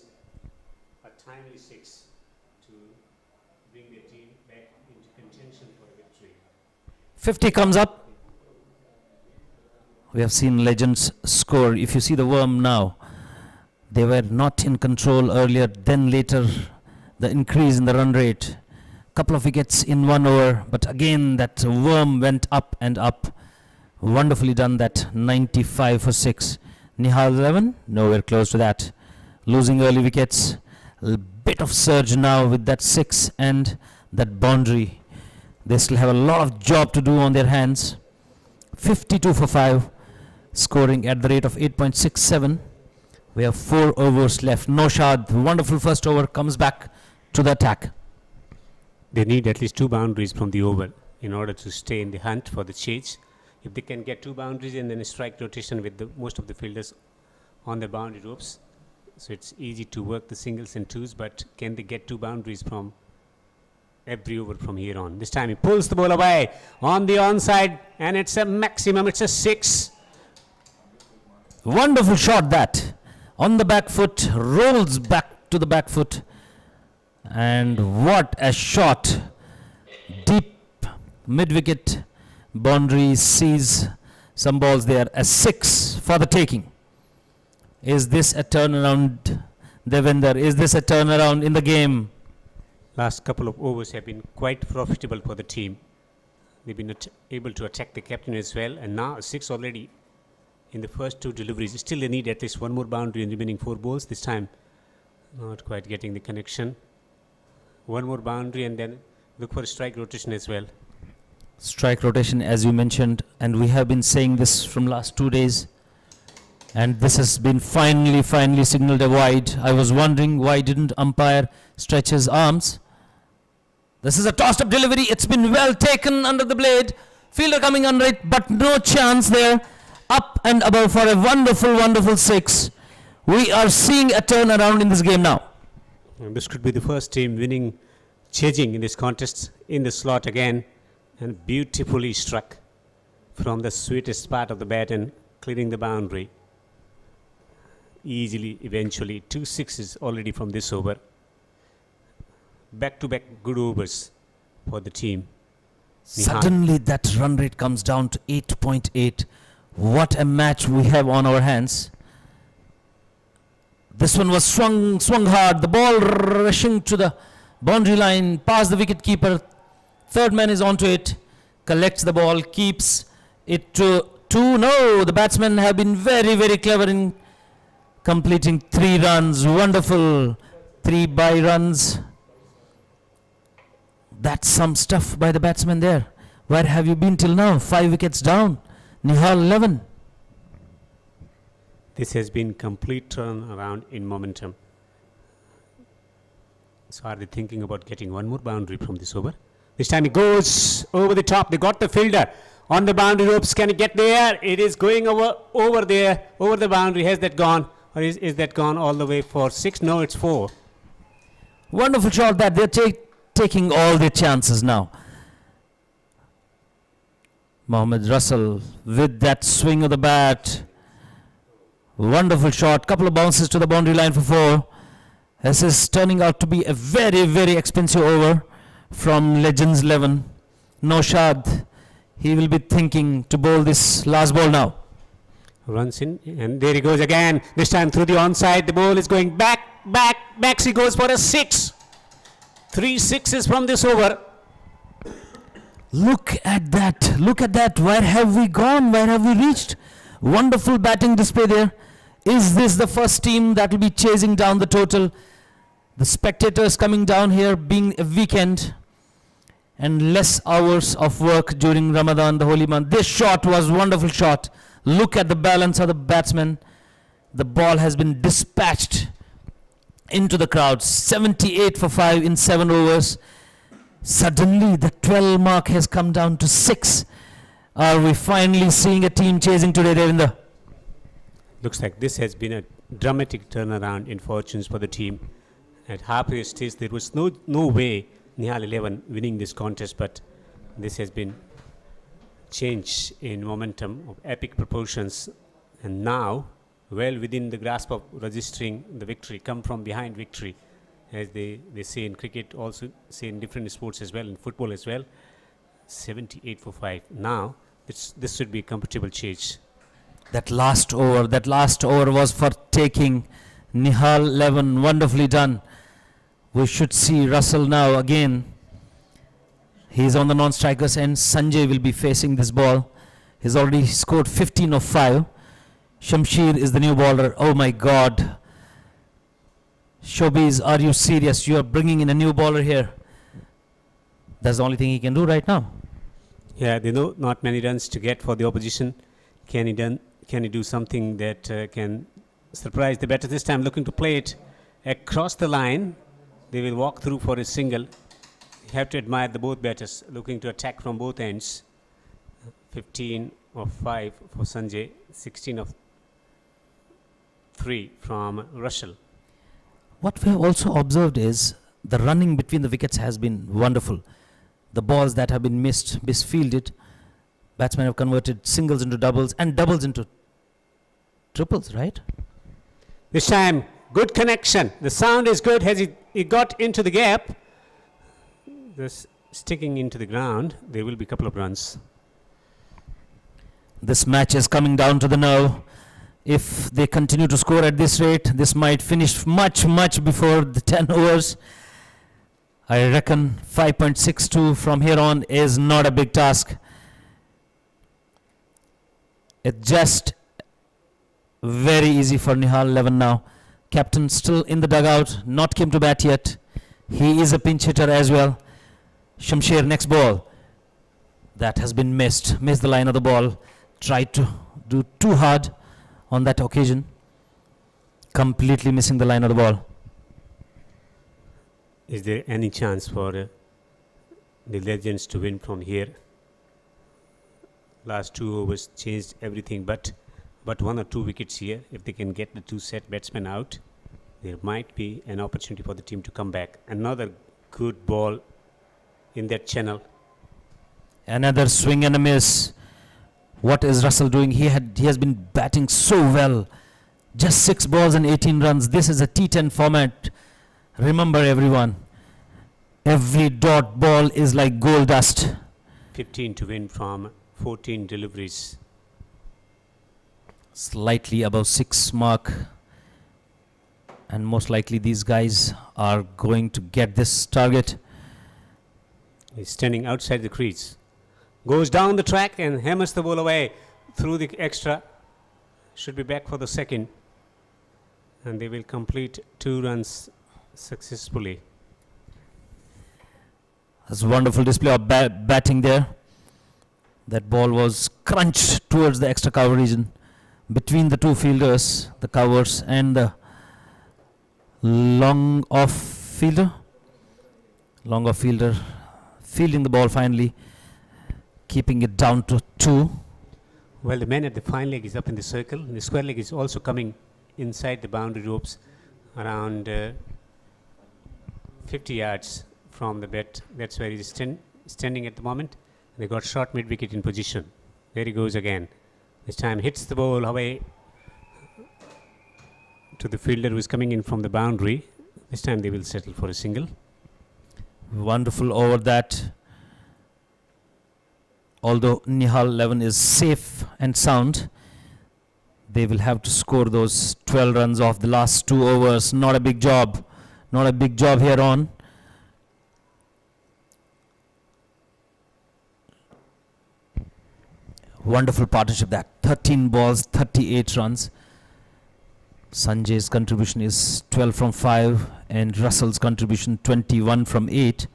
A timely 6 to bring the team back into contention for a victory. 50 comes up. We have seen legends score. If you see the worm now, they were not in control earlier, then later the increase in the run rate. Couple of wickets in 1 over, but again that worm went up and up. Wonderfully done, that 95 for 6. Nihal 11, nowhere close to that. Losing early wickets. A bit of surge now with that 6 and that boundary. They still have a lot of job to do on their hands. 52 for 5. Scoring at the rate of 8.67. We have 4 overs left. Noshad, wonderful first over, comes back to the attack. They need at least 2 boundaries from the over in order to stay in the hunt for the chase. If they can get 2 boundaries and then a strike rotation with most of the fielders on the boundary ropes, so it's easy to work the singles and twos, but can they get 2 boundaries from every over from here on? This time he pulls the ball away on the onside, and it's a maximum, it's a 6. Wonderful shot that. On the back foot, rolls back to the back foot. And what a shot. Deep mid-wicket boundary, sees some balls there. A 6 for the taking. Is this a turnaround, Devinder? Is this a turnaround in the game? Last couple of overs have been quite profitable for the team. They've been able to attack the captain as well, and now a 6 already in the first 2 deliveries. Still they need at least 1 more boundary in remaining 4 balls. This time not quite getting the connection. 1 more boundary and then look for a strike rotation as well. Strike rotation, as you mentioned, and we have been saying this from last 2 days, and this has been finally signaled a wide. I was wondering why didn't umpire stretch his arms. This is a tossed up delivery. It's been well taken under the blade. Fielder coming under it, but no chance there. Up and above for a wonderful 6. We are seeing a turnaround in this game now. And this could be the first team winning, chasing in this contest in the slot again, and beautifully struck from the sweetest part of the bat and clearing the boundary easily. Eventually 2 6s already from this over. Back to back good overs for the team. Suddenly that run rate comes down to 8.8. What a match we have on our hands. This one was swung hard. The ball rushing to the boundary line, past the wicket keeper. Third man is onto it, collects the ball, keeps it to 2. No, the batsmen have been very clever in completing 3 runs. Wonderful 3 by runs. That's some stuff by the batsmen there. Where have you been till now? 5 wickets down. Nihal 11. This has been complete turnaround in momentum. So are they thinking about getting 1 more boundary from this over? This time he goes over the top. They got the fielder on the boundary ropes. Can he get there? It is going over there, over the boundary. Has that gone? Or is that gone all the way for 6? No, it's 4. Wonderful shot that. They're taking all their chances now. Mohammad Russell with that swing of the bat. Wonderful shot. Couple of bounces to the boundary line for 4. This is turning out to be a very expensive over from Legends 11. Noshad, he will be thinking to bowl this last ball now. Runs in, and there he goes again. This time through the onside. The ball is going back. Maxi goes for a 6. 3 sixes from this over. Look at that. Look at that. Where have we gone? Where have we reached? Wonderful batting display there. Is this the first team that will be chasing down the total? The spectators coming down here being a weekend and less hours of work during Ramadan, the holy month. This shot was wonderful shot. Look at the balance of the batsman. The ball has been dispatched into the crowd. 78 for 5 in 7 overs. Suddenly the 12 mark has come down to 6. Are we finally seeing a team chasing today, Devinder? Looks like this has been a dramatic turnaround in fortunes for the team. At halfway stage, there was no way Nihal 11 winning this contest, but this has been change in momentum of epic proportions, and now well within the grasp of registering the victory, come from behind victory, as they say in cricket, also say in different sports as well, in football as well. 78 for 5. Now this should be a comfortable chase. That last over was for taking. Nihal 11, wonderfully done. We should see Russell now again. He's on the non-strikers end. Sanjay will be facing this ball. He's already scored 15 of 5. Shamsher is the new bowler. Oh my God. Showbiz, are you serious? You are bringing in a new bowler here. That's the only thing he can do right now. Yeah, they know not many runs to get for the opposition. Can he do something that can surprise the batter? This time looking to play it across the line. They will walk through for a single. You have to admire the both batters looking to attack from both ends. 15 of 5 for Sanjay, 16 of 3 from Russell. What we have also observed is the running between the wickets has been wonderful. The balls that have been misfielded, batsmen have converted singles into doubles and doubles into triples, right? This time, good connection. The sound is good. Has he got into the gap? This sticking into the ground. There will be a couple of runs. This match is coming down to the nerve. If they continue to score at this rate, this might finish much before the 10 overs. I reckon 5.62 from here on is not a big task. It's just very easy for Nihal 11 now. Captain still in the dugout, not came to bat yet. He is a pinch hitter as well. Shamsher next ball. That has been missed the line of the ball. Tried to do too hard on that occasion. Completely missing the line of the ball. Is there any chance for the Legends to win from here? Last 2 overs changed everything, but 1 or 2 wickets here. If they can get the 2 set batsmen out, there might be an opportunity for the team to come back. Another good ball in that channel. Another swing and a miss. What is Russell doing? He has been batting so well. Just 6 balls and 18 runs. This is a T10 format. Remember everyone, every dot ball is like gold dust. 15 to win from 14 deliveries. Slightly above 6 mark. And most likely these guys are going to get this target. He's standing outside the crease. Goes down the track and hammers the ball away through the extra. Should be back for the second. And they will complete 2 runs successfully. That's a wonderful display of batting there. That ball was crunched towards the extra cover region between the 2 fielders, the covers and the long off fielder. Long off fielder fielding the ball finally, keeping it down to 2. Well, the man at the fine leg is up in the circle. And the square leg is also coming inside the boundary ropes around 50 yards from the bat. That's where he's standing at the moment. They got short mid-wicket in position. There he goes again. This time hits the ball away to the fielder who is coming in from the boundary. This time they will settle for a single. Wonderful over that. Although Nihal 11 is safe and sound, They will have to score those 12 runs off the last 2 overs. Not a big job. Not a big job here on. Wonderful partnership that. 13 balls, 38 runs. Sanjay's contribution is 12 from 5 and Russell's contribution 21 from 8.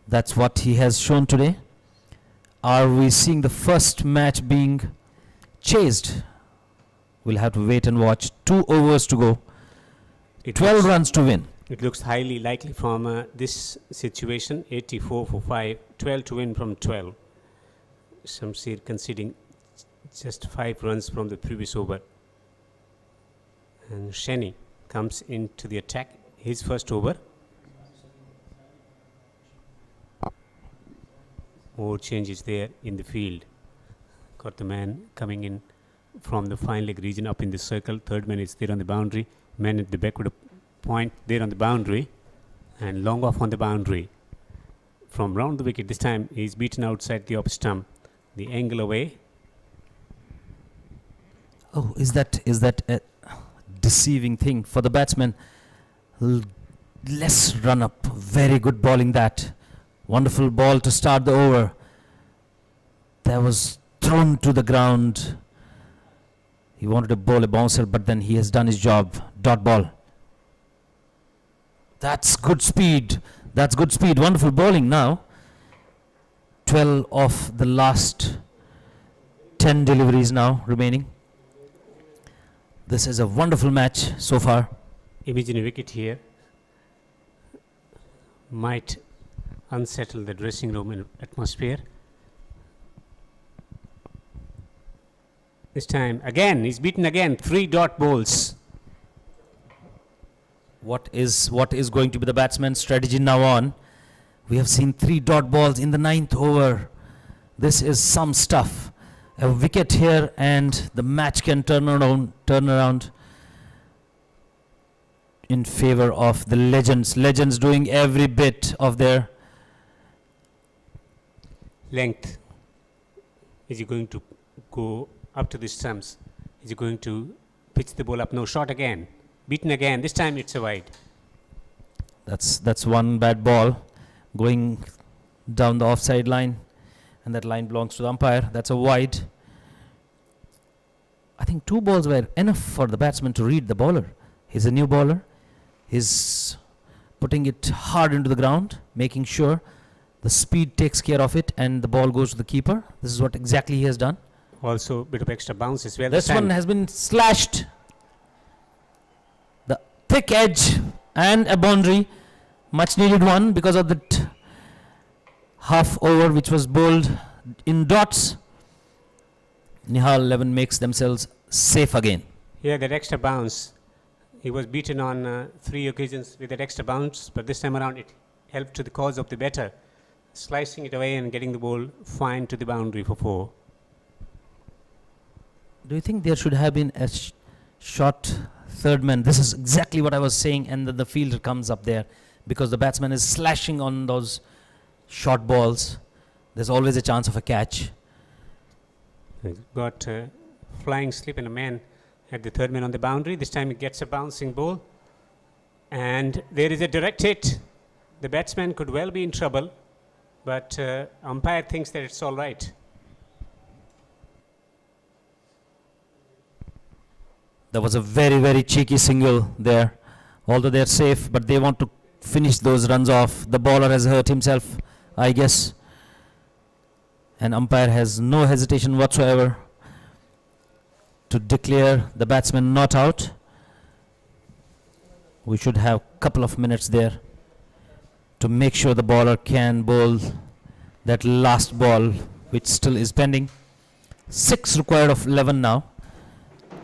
That's what he has shown today. Are we seeing the first match being chased? We'll have to wait and watch. 2 overs to go. 12 runs to win. It looks highly likely from this situation. 84 for 5, 12 to win from 12. Shamsir conceding just 5 runs from the previous over. And Sheni comes into the attack. His first over. More changes there in the field. Got the man coming in from the fine leg region up in the circle. Third man is there on the boundary. Man at the backward point there on the boundary. And long off on the boundary. From round the wicket this time he's beaten outside the off stump. The angle away. Oh, is that a deceiving thing for the batsman? Less run up. Very good bowling that. Wonderful ball to start the over. That was thrown to the ground. He wanted to bowl a bouncer, but then he has done his job. Dot ball. That's good speed. That's good speed. Wonderful bowling now. 12 of the last 10 deliveries now remaining. This is a wonderful match so far. Imagine a wicket here might unsettle the dressing room atmosphere. This time again he's beaten again. 3 dot balls. What is going to be the batsman's strategy now on? We have seen 3 dot balls in the 9th over. This is some stuff. A wicket here and the match can turn around in favor of the legends. Legends doing every bit of their length. Is he going to go up to the stumps? Is he going to pitch the ball up? No, shot again. Beaten again. This time it's a wide. That's one bad ball going down the offside line, and that line belongs to the umpire. That's a wide. I think 2 balls were enough for the batsman to read the bowler. He's a new bowler. He's putting it hard into the ground, making sure the speed takes care of it and the ball goes to the keeper. This is what exactly he has done. Also a bit of extra bounce as well. This one has been slashed. The thick edge and a boundary. Much needed one because of that half over which was bowled in dots. Nihal 11 makes themselves safe again. Here that extra bounce. He was beaten on 3 occasions with that extra bounce, but this time around it helped to the cause of the better. Slicing it away and getting the ball fine to the boundary for 4. Do you think there should have been a shot third man? This is exactly what I was saying, and then the fielder comes up there because the batsman is slashing on those short balls. There's always a chance of a catch. He's got a flying slip and a man at the third man on the boundary. This time he gets a bouncing ball. And there is a direct hit. The batsman could well be in trouble, but umpire thinks that it's all right. That was a very, very cheeky single there. Although they're safe, but they want to finish those runs off. The bowler has hurt himself, I guess. And umpire has no hesitation whatsoever to declare the batsman not out. We should have a couple of minutes there to make sure the bowler can bowl that last ball, which still is pending. 6 required of 11 now.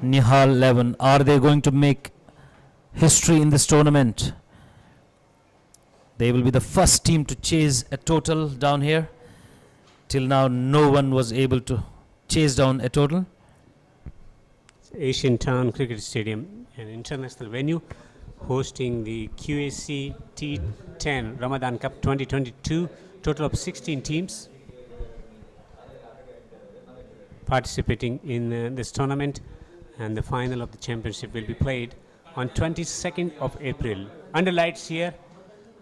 Nihal 11. Are they going to make history in this tournament? They will be the first team to chase a total down here. Till now, no one was able to chase down a total. Asian Town Cricket Stadium, an international venue hosting the QAC T10 Ramadan Cup 2022. Total of 16 teams participating in this tournament. and the final of the championship will be played on 22nd of April. Under lights here,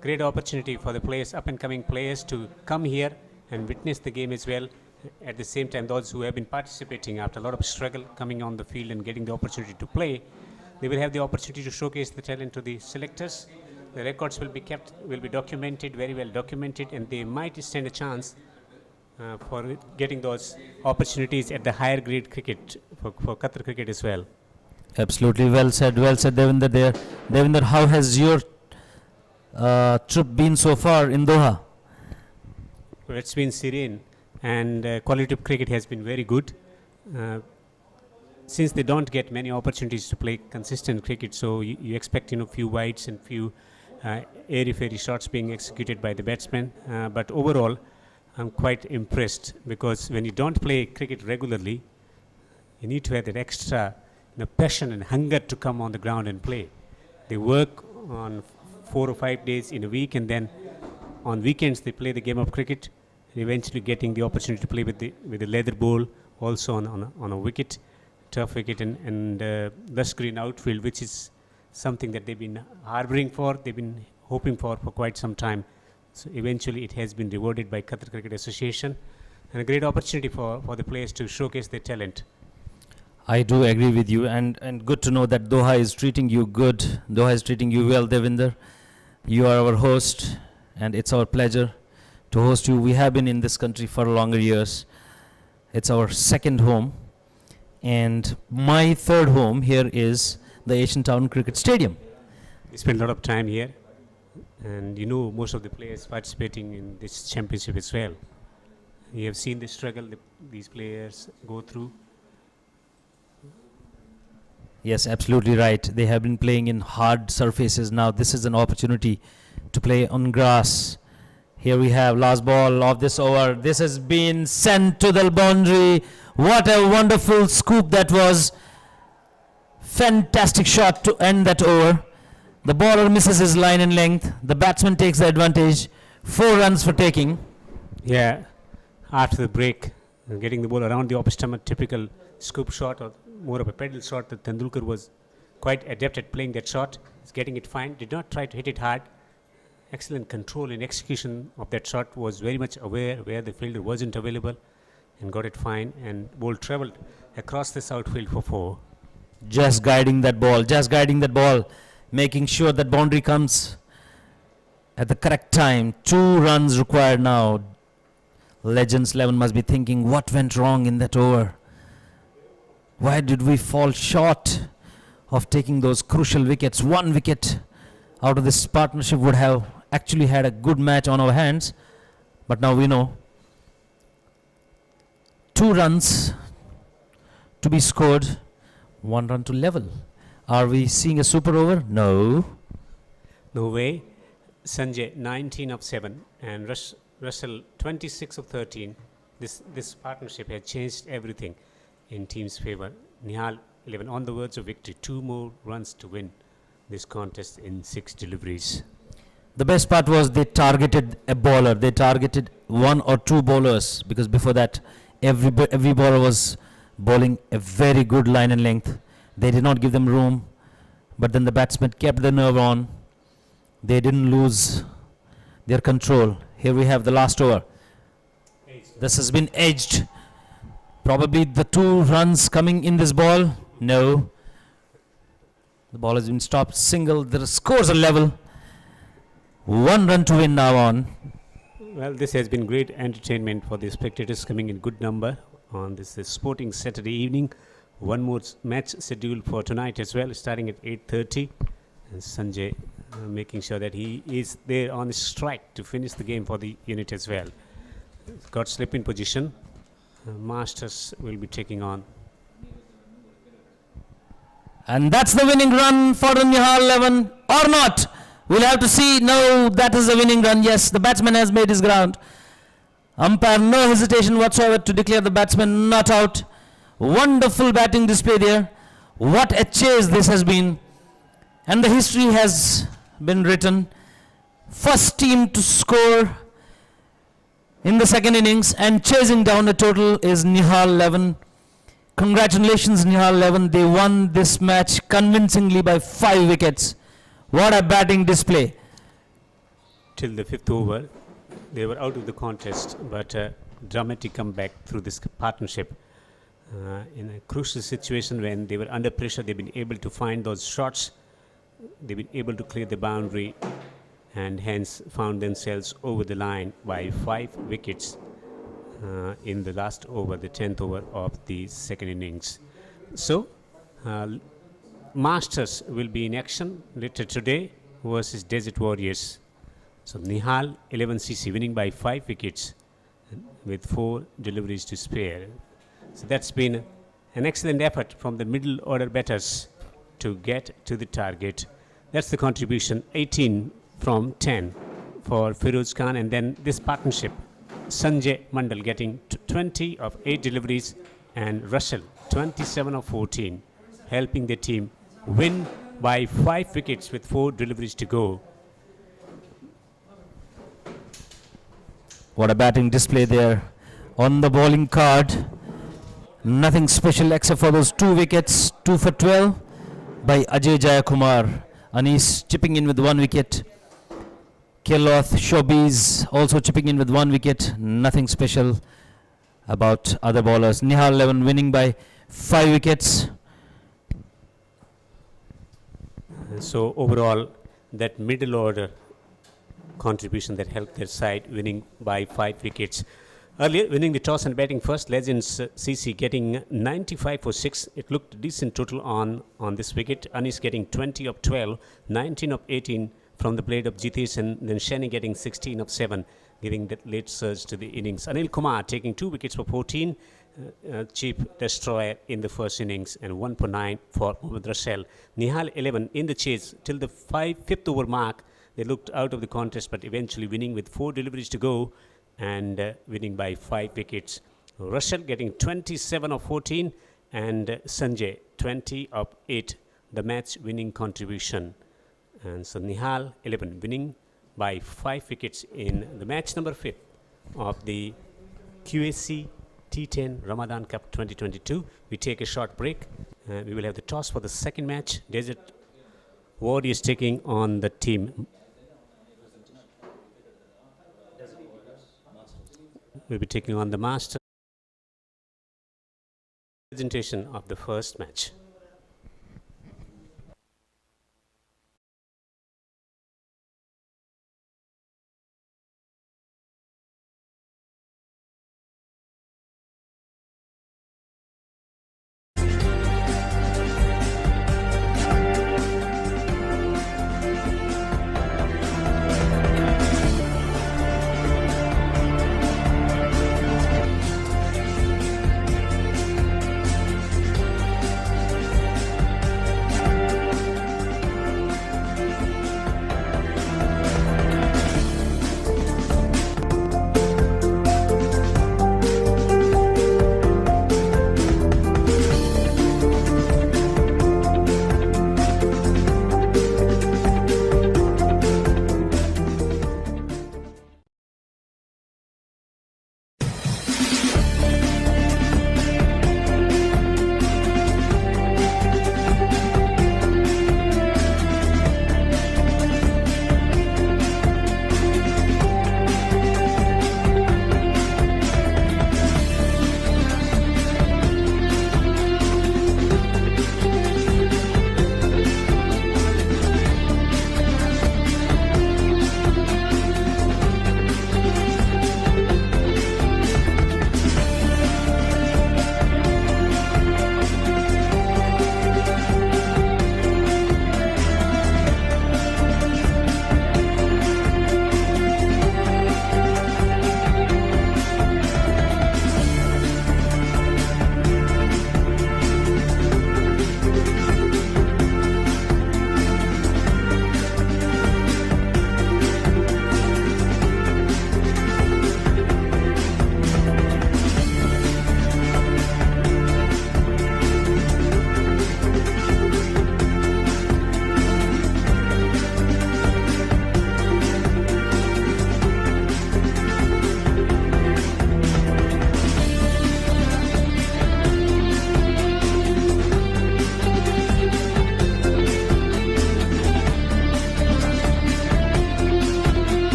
great opportunity for the players, up and coming players, to come here and witness the game as well. At the same time, those who have been participating after a lot of struggle coming on the field and getting the opportunity to play, they will have the opportunity to showcase the talent to the selectors. The records will be kept, will be documented, very well documented, and they might stand a chance for getting those opportunities at the higher grade cricket for Qatar cricket as well. Absolutely well said, Devinder there. Devinder, how has your trip been so far in Doha? Well, it's been serene, and quality of cricket has been very good. Since they don't get many opportunities to play consistent cricket, so you expect few wides and few airy-fairy shots being executed by the batsmen. But overall, I'm quite impressed, because when you don't play cricket regularly, you need to have that extra passion and hunger to come on the ground and play. They work on 4 or 5 days in a week, and then on weekends they play the game of cricket, eventually getting the opportunity to play with the leather ball, also on a wicket, turf wicket, and lush green outfield, which is something that they've been harboring for, they've been hoping for quite some time. So eventually it has been rewarded by Qatar Cricket Association, and a great opportunity for the players to showcase their talent. I do agree with you, and good to know that Doha is treating you good. Doha is treating you well, Devinder. You are our host, and it's our pleasure to host you. We have been in this country for longer years. It's our second home, and my third home here is the Asian Town Cricket Stadium. We spend a lot of time here, and most of the players participating in this championship as well. You have seen the struggle these players go through. Yes, absolutely right. They have been playing in hard surfaces. Now this is an opportunity to play on grass. Here we have last ball of this over. This has been sent to the boundary. What a wonderful scoop that was. Fantastic shot to end that over. The bowler misses his line and length. The batsman takes the advantage. 4 runs for taking. Yeah, after the break, getting the ball around the off stump, typical scoop shot, or more of a pedal shot, that Tendulkar was quite adept at playing that shot. He's getting it fine. Did not try to hit it hard. Excellent control and execution of that shot. Was very much aware where the fielder wasn't available, and got it fine. And ball travelled across this outfield for 4. Just guiding that ball, making sure that boundary comes at the correct time. 2 runs required now. Legends 11 must be thinking, what went wrong in that over? Why did we fall short of taking those crucial wickets? 1 wicket out of this partnership would have actually had a good match on our hands. But now we know 2 runs to be scored, 1 run to level. Are we seeing a super over? No. No way. Sanjay 19 of 7 and Russell 26 of 13. This partnership has changed everything in team's favor. Nihal 11 on the verge of victory. 2 more runs to win this contest in 6 deliveries. The best part was they targeted a bowler. They targeted 1 or 2 bowlers, because before that every bowler was bowling a very good line and length. They did not give them room, but then the batsmen kept the nerve on. They didn't lose their control. Here we have the last over. This has been edged. Probably the 2 runs coming in this ball. No. The ball has been stopped. Single. The scores are level. 1 run to win now on. Well, this has been great entertainment for the spectators coming in good number on this sporting Saturday evening. One more match scheduled for tonight as well, starting at 8:30. And Sanjay making sure that he is there on the strike to finish the game for the unit as well. Got slip in position. Masters will be taking on. And that's the winning run for the Nihal 11, or not. We'll have to see. No, that is the winning run. Yes, the batsman has made his ground. Umpire, no hesitation whatsoever to declare the batsman not out. Wonderful batting display there. What a chase this has been. And the history has been written. First team to score in the second innings and chasing down the total is Nihal 11. Congratulations, Nihal 11. They won this match convincingly by 5 wickets. What a batting display. Till the 5th over, they were out of the contest, but dramatic comeback through this partnership. In a crucial situation when they were under pressure, they've been able to find those shots. They've been able to clear the boundary and hence found themselves over the line by 5 wickets in the last over, the 10th over of the second innings. So, Masters will be in action later today versus Desert Warriors. So, Nihal 11cc winning by 5 wickets with 4 deliveries to spare. So, that's been an excellent effort from the middle order batters to get to the target. That's the contribution, 18 from 10 for Feroz Khan, and then this partnership, Sanjay Mandal getting 20 of 8 deliveries and Russell 27 of 14, helping the team win by 5 wickets with 4 deliveries to go. What a batting display there. On the bowling card, nothing special except for those 2 wickets, 2 for 12 by Ajay Jayakumar. Anis chipping in with 1 wicket. Keloth Showbiz also chipping in with 1 wicket. Nothing special about other bowlers. Nihal 11 winning by 5 wickets. So overall, that middle order contribution that helped their side winning by 5 wickets. Earlier, winning the toss and batting first, Legends CC getting 95 for 6. It looked decent total on this wicket. Anis getting 20 of 12, 19 of 18 from the blade of Jitesh, and then Shani getting 16 of 7, giving that late surge to the innings. Anil Kumar taking 2 wickets for 14, cheap destroyer in the first innings, and 1 for 9 for Mohammad Russell. Nihal 11 in the chase till the 5th over mark. They looked out of the contest, but eventually winning with 4 deliveries to go and winning by 5 wickets. Russell getting 27 of 14 and Sanjay 20 of 8, the match winning contribution. And so Nihal 11 winning by 5 wickets in the match number 5 of the QSC T10 Ramadan Cup 2022. We take a short break. We will have the toss for the second match. Desert Warriors taking on the team. We'll be taking on the Master. Presentation of the first match.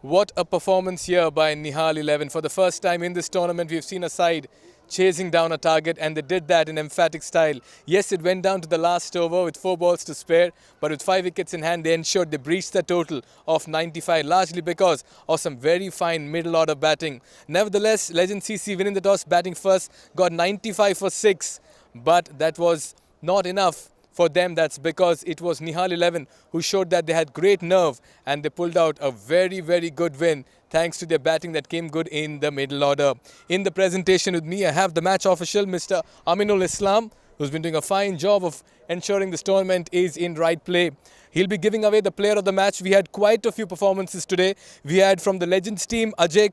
What a performance here by Nihal 11. For the first time in this tournament, we've seen a side chasing down a target, and they did that in emphatic style. Yes, it went down to the last over with 4 balls to spare, but with 5 wickets in hand, they ensured they breached the total of 95, largely because of some very fine middle order batting. Nevertheless, Legend CC winning the toss, batting first, got 95 for 6, but that was not enough for them. That's because it was Nihal 11 who showed that they had great nerve, and they pulled out a very, very good win thanks to their batting that came good in the middle order. In the presentation with me, I have the match official, Mr. Aminul Islam, who's been doing a fine job of ensuring this tournament is in right play. He'll be giving away the player of the match. We had quite a few performances today. We had from the Legends team, Ajay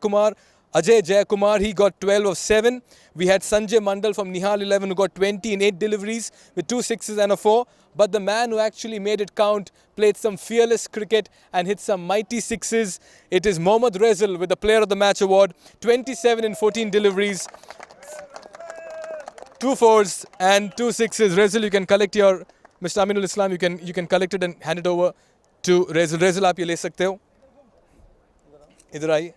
Jayakumar, he got 12 of 7. We had Sanjay Mandal from Nihal 11 who got 20 in 8 deliveries with 2 sixes and a 4. But the man who actually made it count, played some fearless cricket and hit some mighty sixes. It is Mohammad Rezal with the player of the match award, 27 in 14 deliveries, 2 fours and 2 sixes. Rezal, you can collect your, Mr. Aminul Islam, you can collect it and hand it over to Rezal. Rezal, आप ये ले सकते हो? इधर आइए.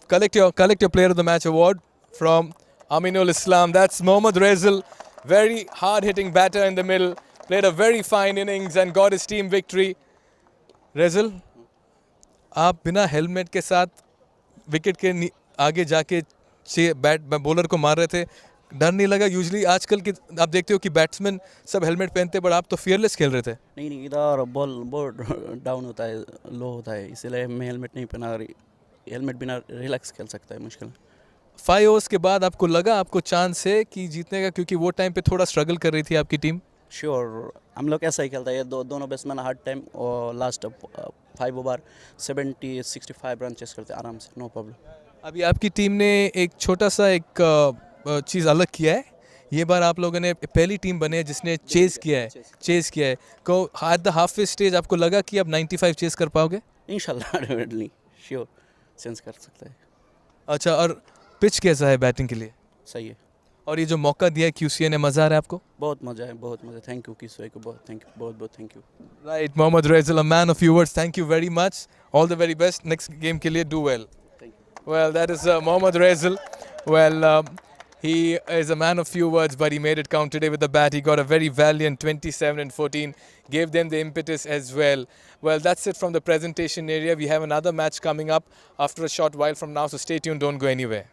Collect your player of the match award from Aminul Islam. That's Mohammad Rezal, very hard-hitting batter in the middle. Played a very fine innings and got his team victory. Rezal, आप बिना helmet के साथ wicket के आगे जाके bat bowler को मार रहे थे, डर नहीं लगा? यूजुअली आजकल के आप देखते हो कि बैट्समैन सब हेलमेट पहनते हैं, पर आप तो फियरलेस खेल रहे थे. नहीं इधर बॉल बहुत डाउन होता है, लो होता है, इसलिए मैं हेलमेट नहीं पहना. हेलमेट बिना रिलैक्स खेल सकता है, मुश्किल. 5 ओवर्स के बाद आपको लगा आपको चांस है कि जीतने का, क्योंकि वो टाइम पे थोड़ा स्ट्रगल कर रही थी आपकी टीम? श्योर, हम लोग ऐसा ही खेलता है. दोनों बैट्समैन हर टाइम और लास्ट 5 ओवर 65 रन चेस करते हैं आराम से, नो प्रॉब्लम. अभी आपकी टीम ने एक छोटा सा एक चीज़ अलग किया है. ये बार आप लोगों ने पहली टीम बने जिसने चेस किया है. को at the half way stage आपको लगा कि आप 95 चेस कर पाओगे? इंशाल्लाह डेफिनेटली श्योर सेंस कर सकता है. अच्छा, और पिच कैसा है बैटिंग के लिए? सही है. और ये जो मौका दिया है QCA ने, मज़ा आ रहा है आपको? बहुत मज़ा है, बहुत मज़ा. थैंक यू QCA को, बहुत थैंक यू, बहुत थैंक यू. राइट, मोहम्मद रेजल, a man of few words. Thank you very much. All the very best. Next game के लिए do well. Well, that is Mohammad Rezal. Well, he is a man of few words, but he made it count today with the bat. He got a very valiant 27 and 14, gave them the impetus as well. Well, that's it from the presentation area. We have another match coming up after a short while from now, so stay tuned, don't go anywhere.